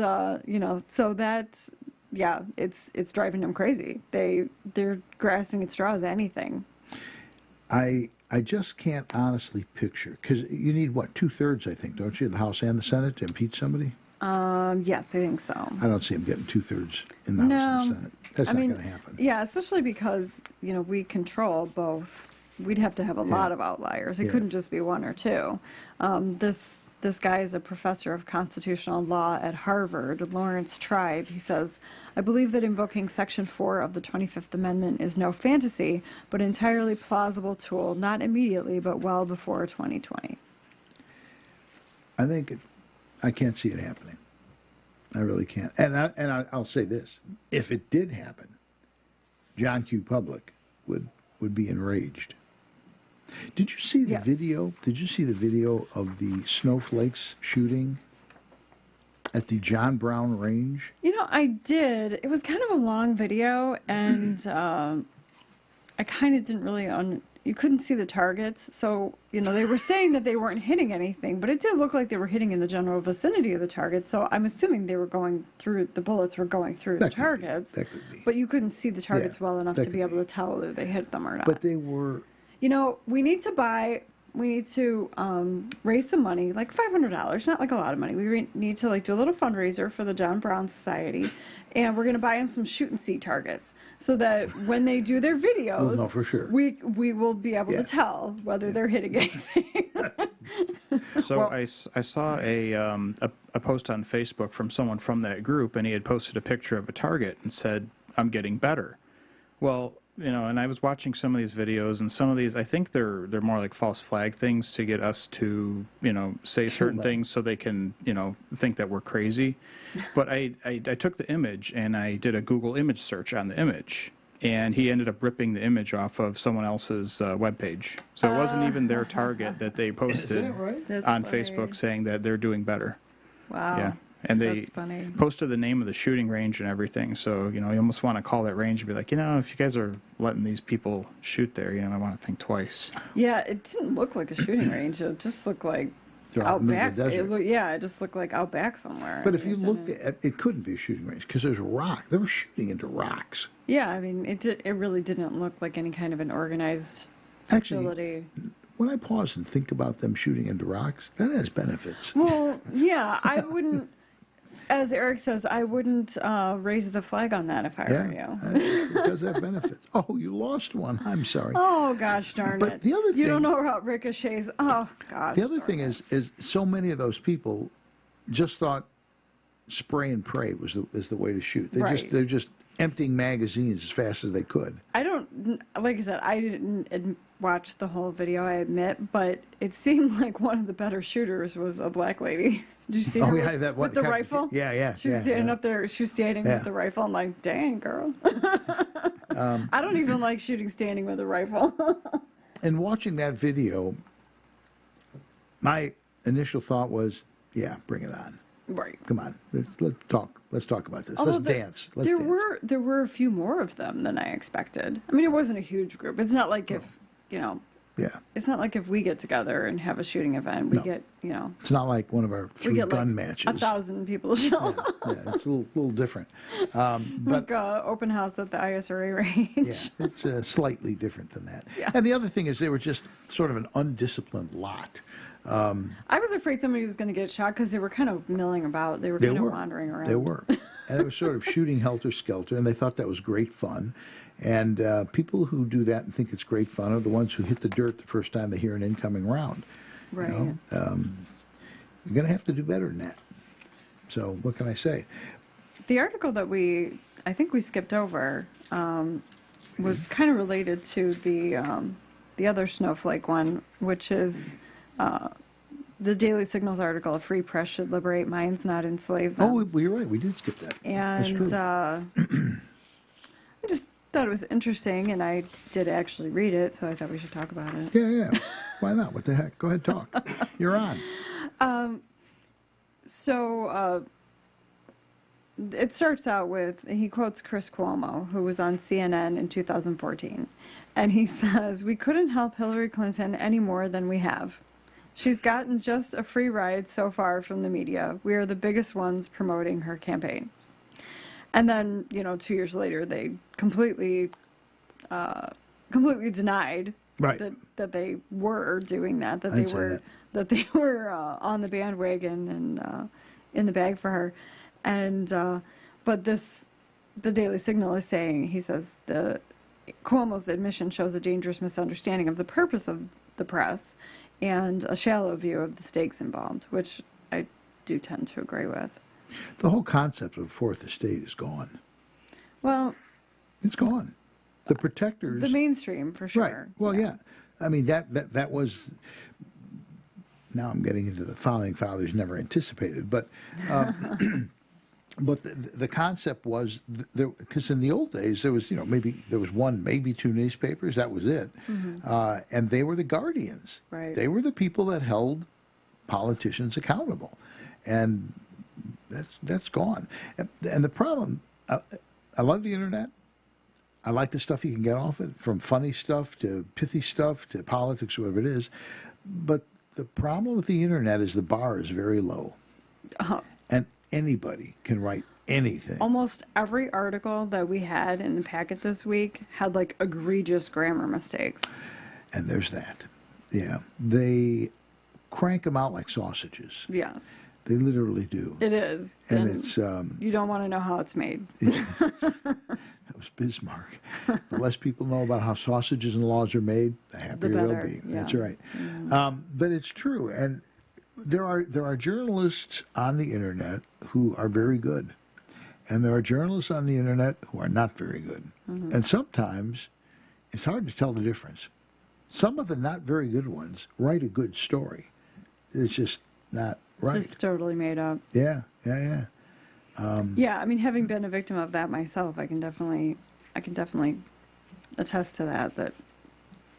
[SPEAKER 6] you know, so that's it's driving them crazy. They're grasping at straws, anything.
[SPEAKER 1] I just can't honestly picture, because you need what, 2/3, I think, don't you, the House and the Senate to impeach somebody?
[SPEAKER 6] Yes, I think so.
[SPEAKER 1] I don't see him getting 2/3 in the House and the Senate. That's not going to happen.
[SPEAKER 6] Yeah, especially because, you know, we control both. We'd have to have a lot of outliers. It couldn't just be one or two. this guy is a professor of constitutional law at Harvard, Lawrence Tribe. He says, I believe that invoking Section 4 of the 25th Amendment is no fantasy, but entirely plausible tool, not immediately, but well before 2020.
[SPEAKER 1] I can't see it happening. I really can't. And I'll say this. If it did happen, John Q. Public would be enraged. Did you see the video? Did you see the video of the snowflakes shooting at the John Brown Range?
[SPEAKER 6] You know, I did. It was kind of a long video, and I kind of didn't really you couldn't see the targets. So, you know, they were saying that they weren't hitting anything, but it did look like they were hitting in the general vicinity of the targets. So I'm assuming they were the bullets were going through the targets.
[SPEAKER 1] That could be.
[SPEAKER 6] But you couldn't see the targets well enough to be able to tell whether they hit them or not.
[SPEAKER 1] But they were...
[SPEAKER 6] You know, we need to raise some money, like $500, not like a lot of money. We need to do a little fundraiser for the John Brown Society, and we're going to buy them some shoot and see targets so that when they do their videos,
[SPEAKER 1] we'll know for sure.
[SPEAKER 6] We will be able to tell whether they're hitting anything.
[SPEAKER 5] So I saw a post on Facebook from someone from that group, and he had posted a picture of a target and said, "I'm getting better." Well, you know, and I was watching some of these videos, and some of these, I think they're more like false flag things to get us to, you know, say certain things so they can, you know, think that we're crazy. But I took the image, and I did a Google image search on the image, and he ended up ripping the image off of someone else's webpage. So it wasn't even their target that they posted on Facebook saying that they're doing better.
[SPEAKER 6] Wow.
[SPEAKER 5] Yeah. And they
[SPEAKER 6] That's funny.
[SPEAKER 5] posted the name of the shooting range and everything. So, you know, you almost want to call that range and be like, you know, if you guys are letting these people shoot there, you know, I want to think twice.
[SPEAKER 6] Yeah, it didn't look like a shooting range. It just looked like
[SPEAKER 1] out back.
[SPEAKER 6] It just looked like out back somewhere.
[SPEAKER 1] But if you looked at it, it couldn't be a shooting range because there's rock. They were shooting into rocks.
[SPEAKER 6] Yeah, I mean, it really didn't look like any kind of an organized facility.
[SPEAKER 1] When I pause and think about them shooting into rocks, that has benefits.
[SPEAKER 6] Well, yeah, I wouldn't. As Eric says, I wouldn't raise the flag on that if I were you.
[SPEAKER 1] It does have benefits. Oh, you lost one. I'm sorry.
[SPEAKER 6] Oh, gosh darn it.
[SPEAKER 1] But the other thing...
[SPEAKER 6] You don't know about ricochets. Oh, gosh.
[SPEAKER 1] The other thing is so many of those people just thought spray and pray is the way to shoot. They're just emptying magazines as fast as they could.
[SPEAKER 6] Like I said, I didn't watch the whole video, I admit, but it seemed like one of the better shooters was a black lady. Did you see her with the rifle?
[SPEAKER 1] Yeah.
[SPEAKER 6] She was standing up there. She was standing with the rifle. I'm like, dang, girl. I don't even like shooting standing with a rifle.
[SPEAKER 1] And watching that video, my initial thought was, yeah, bring it on.
[SPEAKER 6] Right.
[SPEAKER 1] Come on, let's talk. Let's talk about this.
[SPEAKER 6] Although
[SPEAKER 1] let's dance.
[SPEAKER 6] There were a few more of them than I expected. I mean, it wasn't a huge group. It's not like if, you know.
[SPEAKER 1] Yeah.
[SPEAKER 6] It's not like if we get together and have a shooting event, we get, you know.
[SPEAKER 1] It's not like one of our gun matches.
[SPEAKER 6] 1,000 people show up.
[SPEAKER 1] Yeah, it's a little different. But
[SPEAKER 6] like open house at the ISRA range.
[SPEAKER 1] Yeah, it's slightly different than that.
[SPEAKER 6] Yeah.
[SPEAKER 1] And the other thing is they were just sort of an undisciplined lot.
[SPEAKER 6] I was afraid somebody was going to get shot because they were kind of milling about. They were kind of wandering around.
[SPEAKER 1] They were. And it was sort of shooting helter-skelter, and they thought that was great fun. And people who do that and think it's great fun are the ones who hit the dirt the first time they hear an incoming round.
[SPEAKER 6] Right.
[SPEAKER 1] You know? You're going to have to do better than that. So what can I say?
[SPEAKER 6] The article that I think we skipped over was kind of related to the other snowflake one, which is the Daily Signal's article, "A free press should liberate minds, not enslave them."
[SPEAKER 1] Oh, you're right. We did skip that.
[SPEAKER 6] And
[SPEAKER 1] that's true.
[SPEAKER 6] I just thought it was interesting, and I did actually read it, so I thought we should talk about it.
[SPEAKER 1] Yeah. Why not? What the heck? Go ahead, talk. You're on.
[SPEAKER 6] So it starts out with, he quotes Chris Cuomo, who was on CNN in 2014, and he says, "We couldn't help Hillary Clinton any more than we have. She's gotten just a free ride so far from the media. We are the biggest ones promoting her campaign." And then, 2 years later, they completely denied that they were doing that, that they were on the bandwagon and in the bag for her. And but the Daily Signal is saying, he says, the Cuomo's admission shows a dangerous misunderstanding of the purpose of the press and a shallow view of the stakes involved, which I do tend to agree with.
[SPEAKER 1] The whole concept of fourth estate is gone.
[SPEAKER 6] Well,
[SPEAKER 1] it's gone. The protectors,
[SPEAKER 6] the mainstream for sure.
[SPEAKER 1] Right. Well, yeah. I mean that was. Now I'm getting into the founding fathers never anticipated, but but the concept was because in the old days there was maybe there was one, maybe two newspapers, that was it, and they were the guardians.
[SPEAKER 6] Right.
[SPEAKER 1] They were the people that held politicians accountable, and that's gone. And the problem, I love the internet. I like the stuff you can get off it, from funny stuff to pithy stuff to politics, whatever it is. But the problem with the internet is the bar is very low. And anybody can write anything.
[SPEAKER 6] Almost every article that we had in the packet this week had like egregious grammar mistakes.
[SPEAKER 1] And there's that. Yeah. They crank them out like sausages.
[SPEAKER 6] Yes.
[SPEAKER 1] They literally do.
[SPEAKER 6] It is.
[SPEAKER 1] And it's...
[SPEAKER 6] you don't want to know how it's made.
[SPEAKER 1] That was Bismarck. The less people know about how sausages and laws are made, the happier they'll be.
[SPEAKER 6] Yeah.
[SPEAKER 1] That's right. But it's true. And there are journalists on the internet who are very good. And there are journalists on the internet who are not very good. And sometimes it's hard to tell the difference. Some of the not very good ones write a good story. It's just not right.
[SPEAKER 6] It's just totally made up.
[SPEAKER 1] Yeah.
[SPEAKER 6] Yeah, I mean, having been a victim of that myself, I can definitely attest to that. That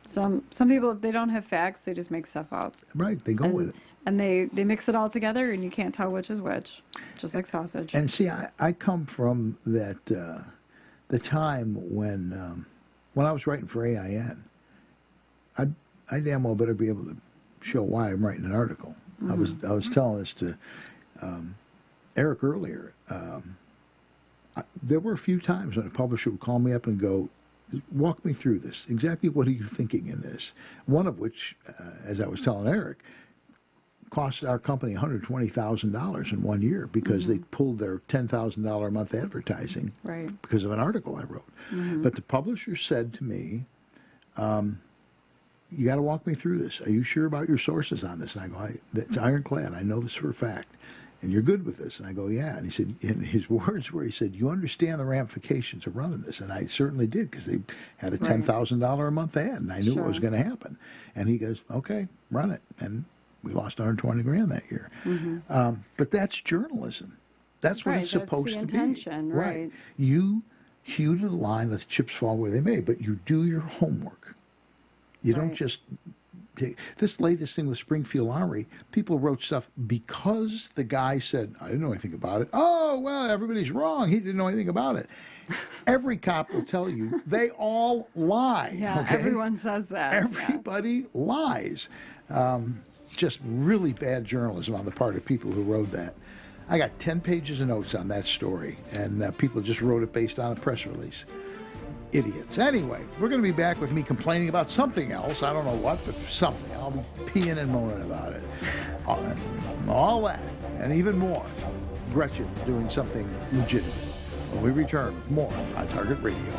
[SPEAKER 6] some people, if they don't have facts, they just make stuff up.
[SPEAKER 1] Right, they go with it.
[SPEAKER 6] And they mix it all together, and you can't tell which is which, just like sausage.
[SPEAKER 1] And see, I come from that the time when I was writing for AIN, I damn well better be able to show why I'm writing an article. I was telling this to Eric earlier. There were a few times when a publisher would call me up and go, walk me through this. Exactly what are you thinking in this? One of which, as I was telling Eric, cost our company $120,000 in 1 year because they pulled their $10,000 a month advertising because of an article I wrote. But the publisher said to me, you got to walk me through this. Are you sure about your sources on this? And I go, it's ironclad. I know this for a fact. And you're good with this? And I go, yeah. And he said, and his words were, he said, you understand the ramifications of running this? And I certainly did, because they had a $10,000 a month ad, and I knew what was going to happen. And he goes, okay, run it. And we lost $120,000 that year. But that's journalism. That's what it's supposed to be.
[SPEAKER 6] Intention, right.
[SPEAKER 1] You hew to the line, let the chips fall where they may, but you do your homework. You don't just take this latest thing with Springfield Armory. People wrote stuff because the guy said, I didn't know anything about it. Oh, well, everybody's wrong. He didn't know anything about it. Every cop will tell you they all lie.
[SPEAKER 6] Yeah,
[SPEAKER 1] okay?
[SPEAKER 6] Everyone says that.
[SPEAKER 1] Everybody lies. Just really bad journalism on the part of people who wrote that. I got 10 pages of notes on that story, and people just wrote it based on a press release. Idiots. Anyway, we're going to be back with me complaining about something else. I don't know what, but something. I'll be peeing and moaning about it. All that, and even more. Gretchen doing something legitimate. When we return with more on Target Radio.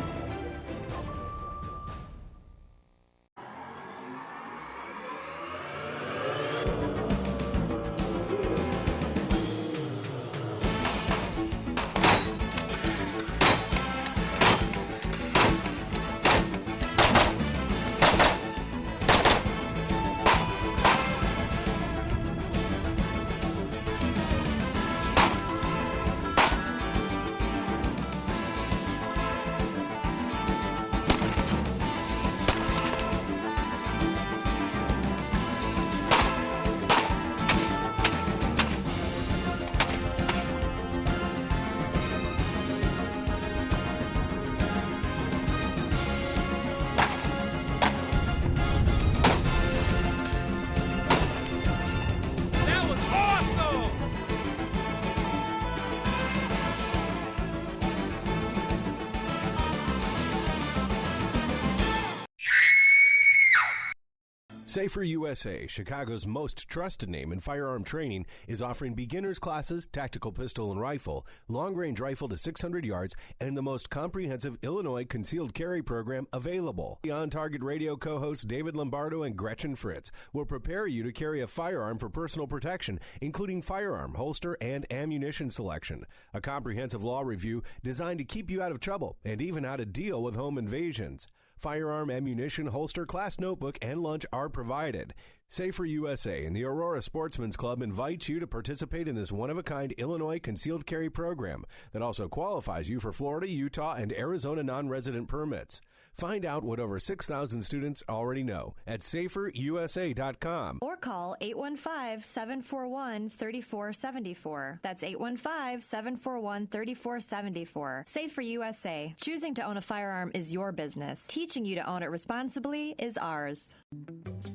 [SPEAKER 7] Safer USA, Chicago's most trusted name in firearm training, is offering beginners classes, tactical pistol and rifle, long-range rifle to 600 yards, and the most comprehensive Illinois concealed carry program available. The On Target Radio co-hosts David Lombardo and Gretchen Fritz will prepare you to carry a firearm for personal protection, including firearm, holster, and ammunition selection. A comprehensive law review designed to keep you out of trouble and even how to deal with home invasions. Firearm, ammunition, holster, class notebook, and lunch are provided. Safer USA and the Aurora Sportsman's Club invites you to participate in this one-of-a-kind Illinois concealed carry program that also qualifies you for Florida, Utah, and Arizona non-resident permits. Find out what over 6,000 students already know at saferusa.com.
[SPEAKER 8] Or call 815-741-3474. That's 815-741-3474. Safer USA. Choosing to own a firearm is your business. Teaching you to own it responsibly is ours.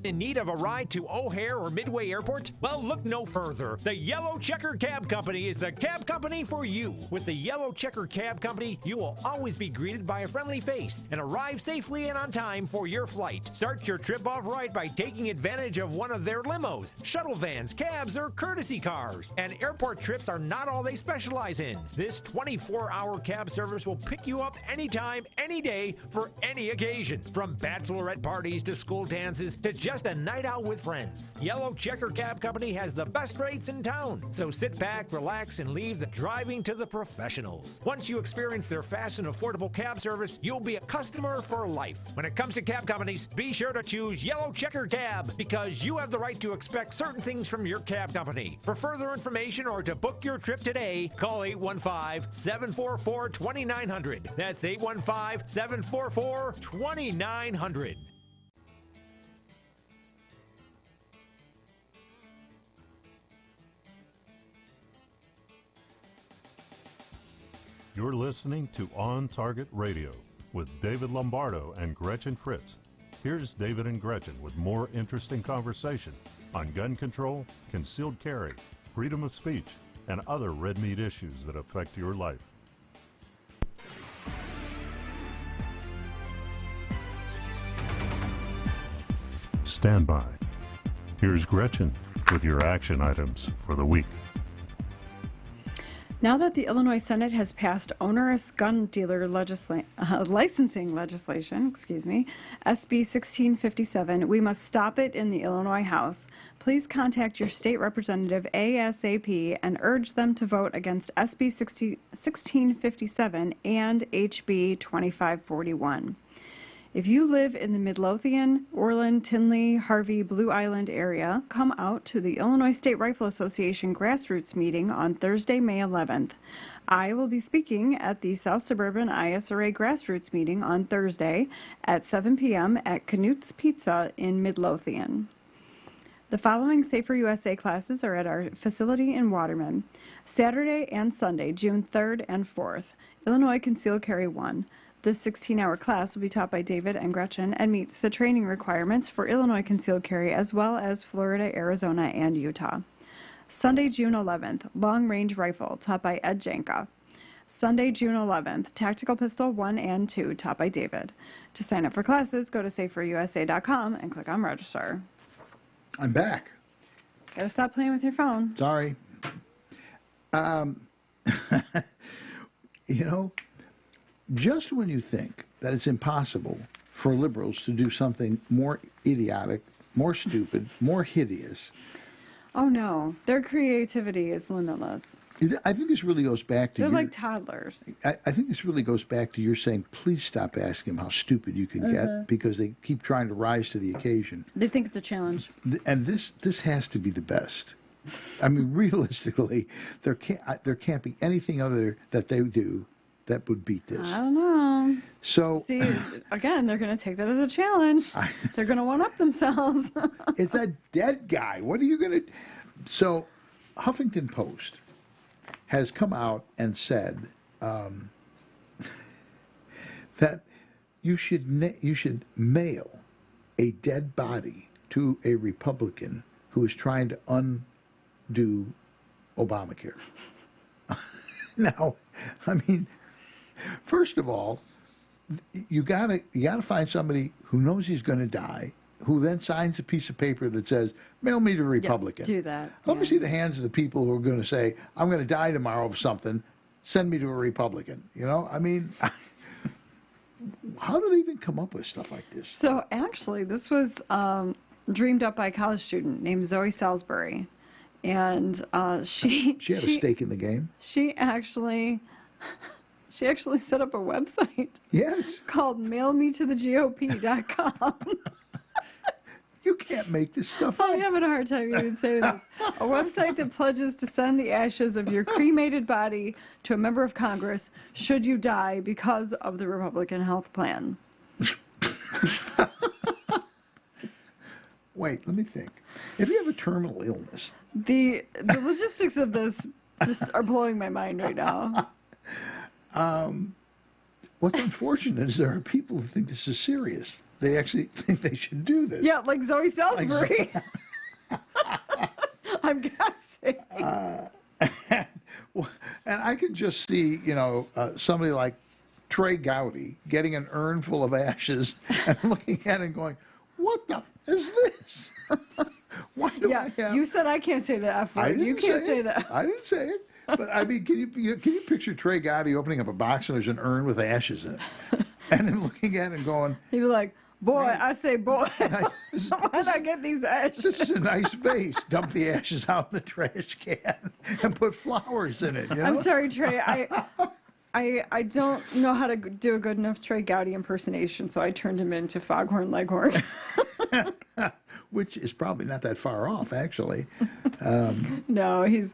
[SPEAKER 9] In need of a ride to O'Hare or Midway Airport? Well, look no further. The Yellow Checker Cab Company is the cab company for you. With the Yellow Checker Cab Company, you will always be greeted by a friendly face and arrive safely and on time for your flight. Start your trip off right by taking advantage of one of their limos, shuttle vans, cabs, or courtesy cars. And airport trips are not all they specialize in. This 24-hour cab service will pick you up anytime, any day, for any occasion. From bachelorette parties to school dances to just a night out with friends. Yellow Checker Cab Company has the best rates in town. So sit back, relax, and leave the driving to the professionals. Once you experience their fast and affordable cab service, you'll be a customer for life. When it comes to cab companies, be sure to choose Yellow Checker Cab because you have the right to expect certain things from your cab company. For further information or to book your trip today, call 815-744-2900. That's 815-744-2900.
[SPEAKER 4] You're listening to On Target Radio with David Lombardo and Gretchen Fritz. Here's David and Gretchen with more interesting conversation on gun control, concealed carry, freedom of speech, and other red meat issues that affect your life. Stand by. Here's Gretchen with your action items for the week.
[SPEAKER 6] Now that the Illinois Senate has passed onerous gun dealer licensing legislation, SB 1657, we must stop it in the Illinois House. Please contact your state representative ASAP and urge them to vote against SB 1657 and HB 2541. If you live in the Midlothian, Orland, Tinley, Harvey, Blue Island area, come out to the Illinois State Rifle Association grassroots meeting on Thursday, May 11th. I will be speaking at the South Suburban ISRA grassroots meeting on Thursday at 7 p.m. at Canute's Pizza in Midlothian. The following Safer USA classes are at our facility in Waterman. Saturday and Sunday, June 3rd and 4th, Illinois Concealed Carry 1. This 16-hour class will be taught by David and Gretchen and meets the training requirements for Illinois concealed carry as well as Florida, Arizona, and Utah. Sunday, June 11th, long-range rifle, taught by Ed Janka. Sunday, June 11th, tactical pistol 1 and 2, taught by David. To sign up for classes, go to saferusa.com and click on register.
[SPEAKER 1] I'm back.
[SPEAKER 6] Gotta stop playing with your phone.
[SPEAKER 1] Sorry. Just when you think that it's impossible for liberals to do something more idiotic, more stupid, more hideous.
[SPEAKER 6] Oh no, their creativity is limitless.
[SPEAKER 1] I think this really goes back to
[SPEAKER 6] They're like toddlers.
[SPEAKER 1] I think this really goes back to your saying, please stop asking them how stupid you can get, because they keep trying to rise to the occasion.
[SPEAKER 6] They think it's a challenge.
[SPEAKER 1] And this has to be the best. I mean, realistically, there can't be anything other that they do that would beat this.
[SPEAKER 6] I don't know.
[SPEAKER 1] So,
[SPEAKER 6] see, again, they're going to take that as a challenge. They're going to one-up themselves.
[SPEAKER 1] It's a dead guy. What are you going to... So, Huffington Post has come out and said that you should mail a dead body to a Republican who is trying to undo Obamacare. Now, I mean... First of all, you gotta find somebody who knows he's going to die, who then signs a piece of paper that says, mail me to a Republican.
[SPEAKER 6] Yes, do that.
[SPEAKER 1] Let me see the hands of the people who are going to say, I'm going to die tomorrow of something, send me to a Republican. You know, I mean, how do they even come up with stuff like this?
[SPEAKER 6] So actually, this was dreamed up by a college student named Zoe Salisbury. And she
[SPEAKER 1] had a stake in the game.
[SPEAKER 6] She actually set up a website.
[SPEAKER 1] Yes.
[SPEAKER 6] Called mailmetothe.gop.com.
[SPEAKER 1] You can't make this stuff up.
[SPEAKER 6] I'm having a hard time even saying this. A website that pledges to send the ashes of your cremated body to a member of Congress should you die because of the Republican health plan.
[SPEAKER 1] Wait, let me think. If you have a terminal illness.
[SPEAKER 6] The logistics of this just are blowing my mind right now.
[SPEAKER 1] What's unfortunate is there are people who think this is serious. They actually think they should do this.
[SPEAKER 6] Yeah, like Zoe Salisbury. I'm guessing.
[SPEAKER 1] And I can just see, somebody like Trey Gowdy getting an urn full of ashes and looking at it and going, what the is this? Why do I have...
[SPEAKER 6] You said I can't say the F word. You can't say that.
[SPEAKER 1] I didn't say it. But, I mean, can you picture Trey Gowdy opening up a box and there's an urn with ashes in it? And then looking at it and going...
[SPEAKER 6] He'd be like, boy,
[SPEAKER 1] right.
[SPEAKER 6] I say, boy, why not get these ashes?
[SPEAKER 1] This is a nice vase. Dump the ashes out in the trash can and put flowers in it. You know?
[SPEAKER 6] I'm sorry, Trey. I don't know how to do a good enough Trey Gowdy impersonation, so I turned him into Foghorn Leghorn.
[SPEAKER 1] Which is probably not that far off, actually.
[SPEAKER 6] No, he's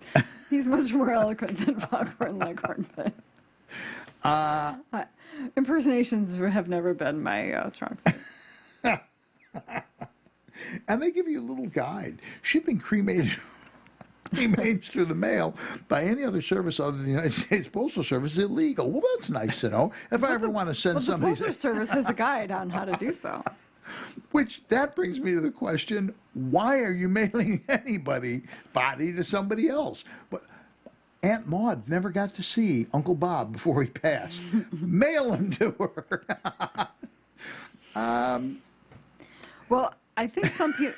[SPEAKER 6] much more eloquent than Foghorn Leghorn. But impersonations have never been my strong suit.
[SPEAKER 1] And they give you a little guide. Shipping cremated remains through the mail by any other service other than the United States Postal Service is illegal. Well, that's nice to know. If I ever want to send somebody...
[SPEAKER 6] The Postal Service has a guide on how to do so.
[SPEAKER 1] Which, that brings me to the question, why are you mailing anybody's body to somebody else? But Aunt Maud never got to see Uncle Bob before he passed. Mail him to her.
[SPEAKER 6] Well, I think some people...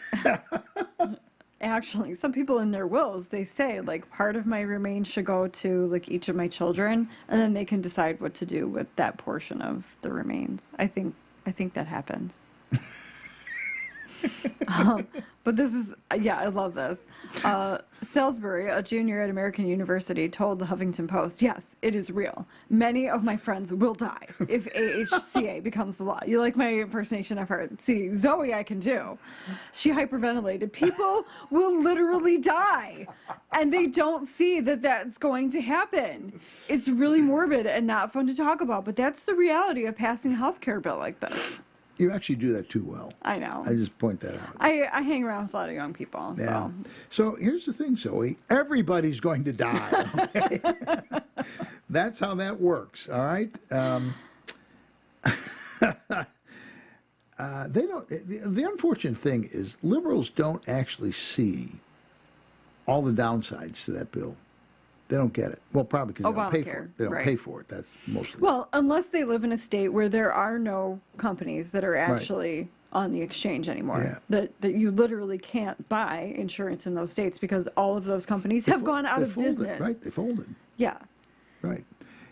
[SPEAKER 6] Actually, some people in their wills, they say, like, part of my remains should go to, like, each of my children, and then they can decide what to do with that portion of the remains. I think that happens. But this is, I love this. Salisbury, a junior at American University, told the Huffington Post, yes, it is real. Many of my friends will die if AHCA becomes the law. You like my impersonation of her? See, Zoe I can do. She hyperventilated. People will literally die. And they don't see that that's going to happen. It's really morbid and not fun to talk about, but that's the reality of passing a health care bill like this.
[SPEAKER 1] You actually do that too well.
[SPEAKER 6] I know.
[SPEAKER 1] I just point that out.
[SPEAKER 6] I hang around with a lot of young people.
[SPEAKER 1] Yeah. So here's the thing, Zoe. Everybody's going to die. Okay? That's how that works. All right. They don't. The unfortunate thing is liberals don't actually see all the downsides to that bill. They don't get it. Well, probably because they don't pay for it. They don't pay for it. That's mostly.
[SPEAKER 6] Well, unless they live in a state where there are no companies that are actually on the exchange anymore. Yeah. That you literally can't buy insurance in those states because all of those companies have gone out of business.
[SPEAKER 1] Right, they folded.
[SPEAKER 6] Yeah.
[SPEAKER 1] Right.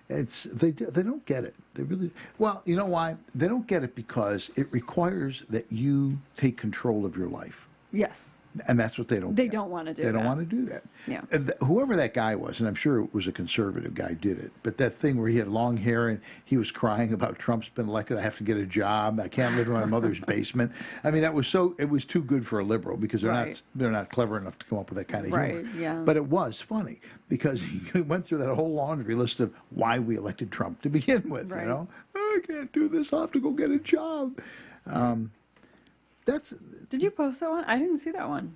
[SPEAKER 1] They don't get it. They really. Well, you know why? They don't get it because it requires that you take control of your life.
[SPEAKER 6] Yes.
[SPEAKER 1] And that's what they don't
[SPEAKER 6] They
[SPEAKER 1] get.
[SPEAKER 6] don't want to do
[SPEAKER 1] They
[SPEAKER 6] that.
[SPEAKER 1] don't want to do that.
[SPEAKER 6] Yeah.
[SPEAKER 1] Whoever that guy was, and I'm sure it was a conservative guy, did it. But that thing where he had long hair and he was crying about Trump's been elected, I have to get a job, I can't live in my mother's basement. I mean, it was too good for a liberal because they're not clever enough to come up with that kind of humor.
[SPEAKER 6] Right, yeah.
[SPEAKER 1] But it was funny because he went through that whole laundry list of why we elected Trump to begin with. Right. You know, I can't do this, I'll have to go get a job.
[SPEAKER 6] Did you post that one? I didn't see that one.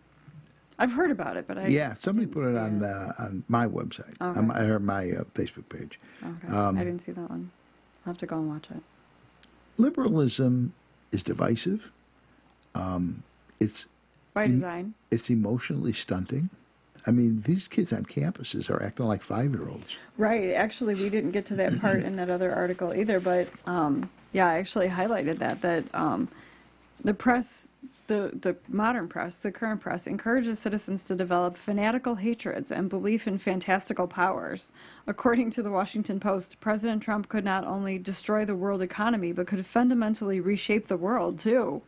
[SPEAKER 6] I've heard about it, but
[SPEAKER 1] somebody put it on my website,
[SPEAKER 6] okay.
[SPEAKER 1] on my Facebook page.
[SPEAKER 6] Okay, I didn't see that one. I'll have to go and watch it.
[SPEAKER 1] Liberalism is divisive. It's
[SPEAKER 6] by design.
[SPEAKER 1] It's emotionally stunting. I mean, these kids on campuses are acting like 5-year-olds.
[SPEAKER 6] Right. Actually, we didn't get to that part in that other article either, but I actually highlighted that the press the modern press, the current press, encourages citizens to develop fanatical hatreds and belief in fantastical powers. According to the Washington Post, President Trump could not only destroy the world economy, but could fundamentally reshape the world, too.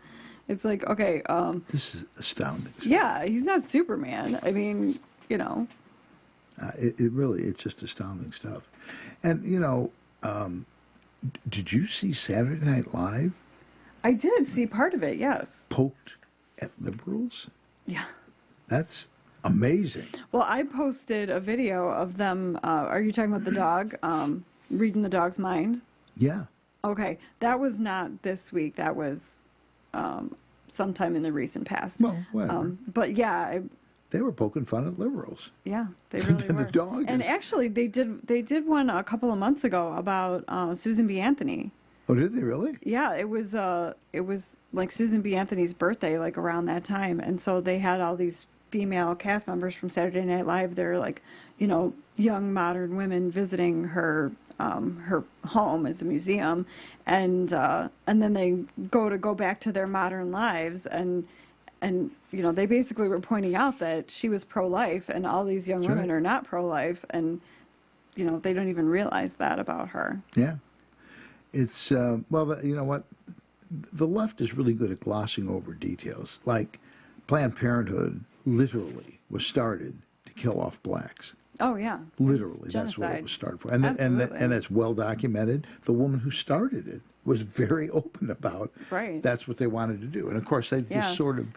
[SPEAKER 6] It's like, okay.
[SPEAKER 1] This is astounding.
[SPEAKER 6] Yeah, he's not Superman. I mean, you know.
[SPEAKER 1] It's just astounding stuff. And, you know, did you see Saturday Night Live?
[SPEAKER 6] I did see part of it, yes.
[SPEAKER 1] Poked at liberals?
[SPEAKER 6] Yeah.
[SPEAKER 1] That's amazing.
[SPEAKER 6] Well, I posted a video of them. Are you talking about the dog? Reading the dog's mind?
[SPEAKER 1] Yeah.
[SPEAKER 6] Okay. That was not this week. That was sometime in the recent past.
[SPEAKER 1] Well, whatever.
[SPEAKER 6] But yeah.
[SPEAKER 1] They were poking fun at liberals.
[SPEAKER 6] Yeah, they really
[SPEAKER 1] and
[SPEAKER 6] were.
[SPEAKER 1] The dog
[SPEAKER 6] and actually, they did one a couple of months ago about Susan B. Anthony.
[SPEAKER 1] Oh, did they really?
[SPEAKER 6] Yeah, it was like Susan B. Anthony's birthday, like around that time, and so they had all these female cast members from Saturday Night Live. They're like, you know, young modern women visiting her home as a museum, and then they go back to their modern lives, and you know, they basically were pointing out that she was pro-life, and all these young women are not pro-life, and you know, they don't even realize that about her.
[SPEAKER 1] Yeah. It's, well, you know what? The left is really good at glossing over details. Like, Planned Parenthood literally was started to kill off blacks.
[SPEAKER 6] Oh, yeah.
[SPEAKER 1] Literally, that's what it was started for. And that's well documented. The woman who started it was very open about that's what they wanted to do. And, of course, they just sort of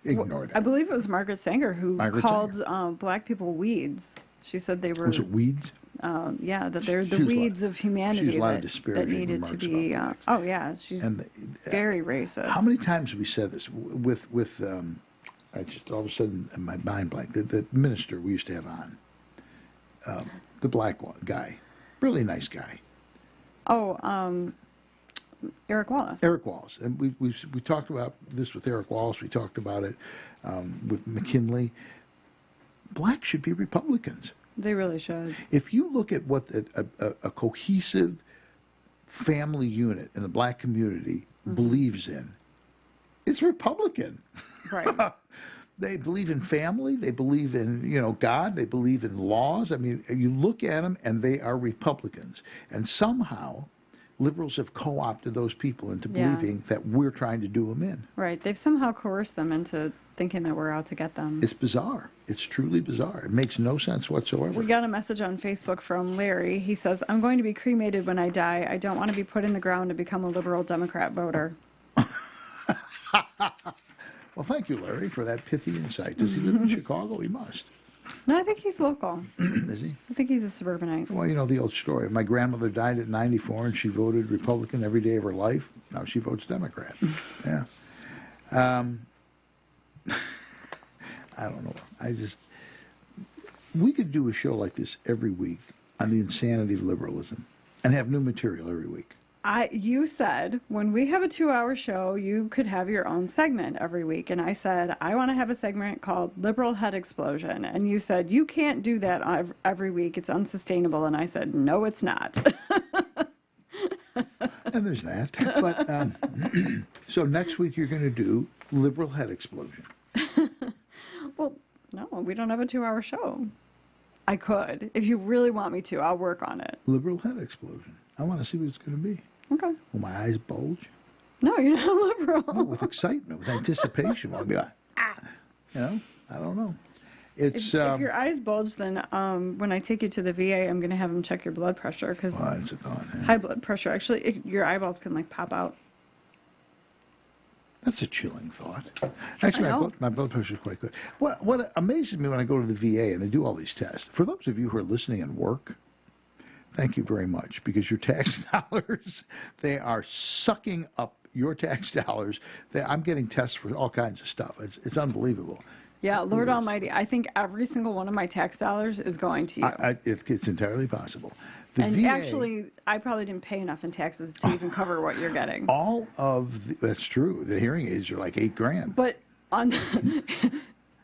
[SPEAKER 1] ignored it.
[SPEAKER 6] I believe it was Margaret Sanger who called black people weeds. She said they were...
[SPEAKER 1] Was it weeds?
[SPEAKER 6] Yeah, that they're the weeds of humanity that needed to be... oh, yeah, she's very racist.
[SPEAKER 1] How many times have we said this with I just all of a sudden, in my mind blank, the minister we used to have on, the black guy, really nice guy.
[SPEAKER 6] Oh, Eric Wallace.
[SPEAKER 1] Eric Wallace. And we talked about this with Eric Wallace. We talked about it with McKinley. Blacks should be Republicans.
[SPEAKER 6] They really should.
[SPEAKER 1] If you look at what a cohesive family unit in the black community believes in, it's Republican.
[SPEAKER 6] Right.
[SPEAKER 1] They believe in family. They believe in, you know, God. They believe in laws. I mean, you look at them, and they are Republicans. And somehow, liberals have co-opted those people into believing that we're trying to do them in.
[SPEAKER 6] Right. They've somehow coerced them into thinking that we're out to get them.
[SPEAKER 1] It's bizarre. It's truly bizarre. It makes no sense whatsoever.
[SPEAKER 6] We got a message on Facebook from Larry. He says, I'm going to be cremated when I die. I don't want to be put in the ground to become a liberal Democrat voter.
[SPEAKER 1] Well, thank you, Larry, for that pithy insight. Does he live in Chicago? He must.
[SPEAKER 6] No, I think he's local.
[SPEAKER 1] Is he?
[SPEAKER 6] I think he's a suburbanite.
[SPEAKER 1] Well, you know the old story. My grandmother died at 94, and she voted Republican every day of her life. Now she votes Democrat. Yeah. I don't know. We could do a show like this every week on the insanity of liberalism and have new material every week.
[SPEAKER 6] You said when we have a 2-hour show, you could have your own segment every week. And I said, I want to have a segment called Liberal Head Explosion. And you said, you can't do that every week. It's unsustainable. And I said, no, it's not.
[SPEAKER 1] And there's that. But so next week you're going to do Liberal Head Explosion.
[SPEAKER 6] Well, no, we don't have a 2-hour show. I could. If you really want me to, I'll work on it.
[SPEAKER 1] Liberal Head Explosion. I want to see what it's going to be.
[SPEAKER 6] Okay.
[SPEAKER 1] Will my eyes bulge?
[SPEAKER 6] No, you're not liberal.
[SPEAKER 1] No, with excitement, with anticipation. I'll be like, you know, I don't know. It's
[SPEAKER 6] if your eyes bulge, then when I take you to the VA, I'm going to have them check your blood pressure because
[SPEAKER 1] that's a thought. Yeah.
[SPEAKER 6] High blood pressure. Actually, your eyeballs can like pop out.
[SPEAKER 1] That's a chilling thought. Actually, my blood pressure is quite good. What amazes me when I go to the VA and they do all these tests, for those of you who are listening and work, thank you very much, because your tax dollars, they are sucking up your tax dollars. I'm getting tests for all kinds of stuff. It's unbelievable.
[SPEAKER 6] Yeah, Lord Almighty, I think every single one of my tax dollars is going to you.
[SPEAKER 1] It's entirely possible.
[SPEAKER 6] VA, actually, I probably didn't pay enough in taxes to even cover what you're getting.
[SPEAKER 1] That's true. The hearing aids are like $8,000.
[SPEAKER 6] But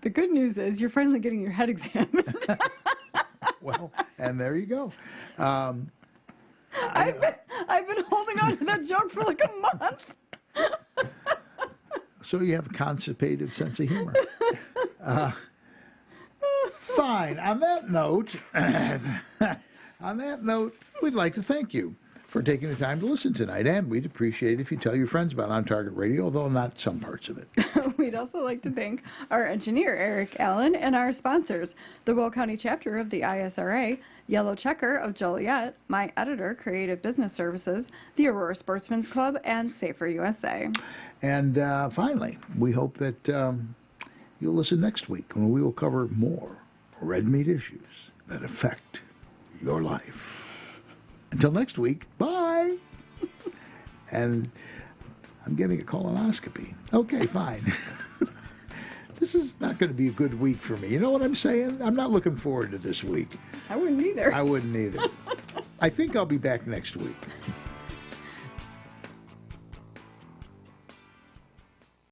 [SPEAKER 6] the good news is you're finally getting your head examined.
[SPEAKER 1] Well, and there you go.
[SPEAKER 6] I've been holding on to that joke for like a month.
[SPEAKER 1] So you have a constipated sense of humor. Fine. On that note, we'd like to thank you for taking the time to listen tonight, and we'd appreciate it if you tell your friends about On Target Radio, although not some parts of it.
[SPEAKER 6] We'd also like to thank our engineer, Eric Allen, and our sponsors, the Will County chapter of the ISRA, Yellow Checker of Joliet, my editor, Creative Business Services, the Aurora Sportsman's Club, and Safer USA.
[SPEAKER 1] And finally, we hope that you'll listen next week when we will cover more red meat issues that affect your life. Until next week, bye. And I'm getting a colonoscopy. Okay, fine. This is not going to be a good week for me. You know what I'm saying? I'm not looking forward to this week.
[SPEAKER 6] I wouldn't either.
[SPEAKER 1] I wouldn't either. I think I'll be back next week.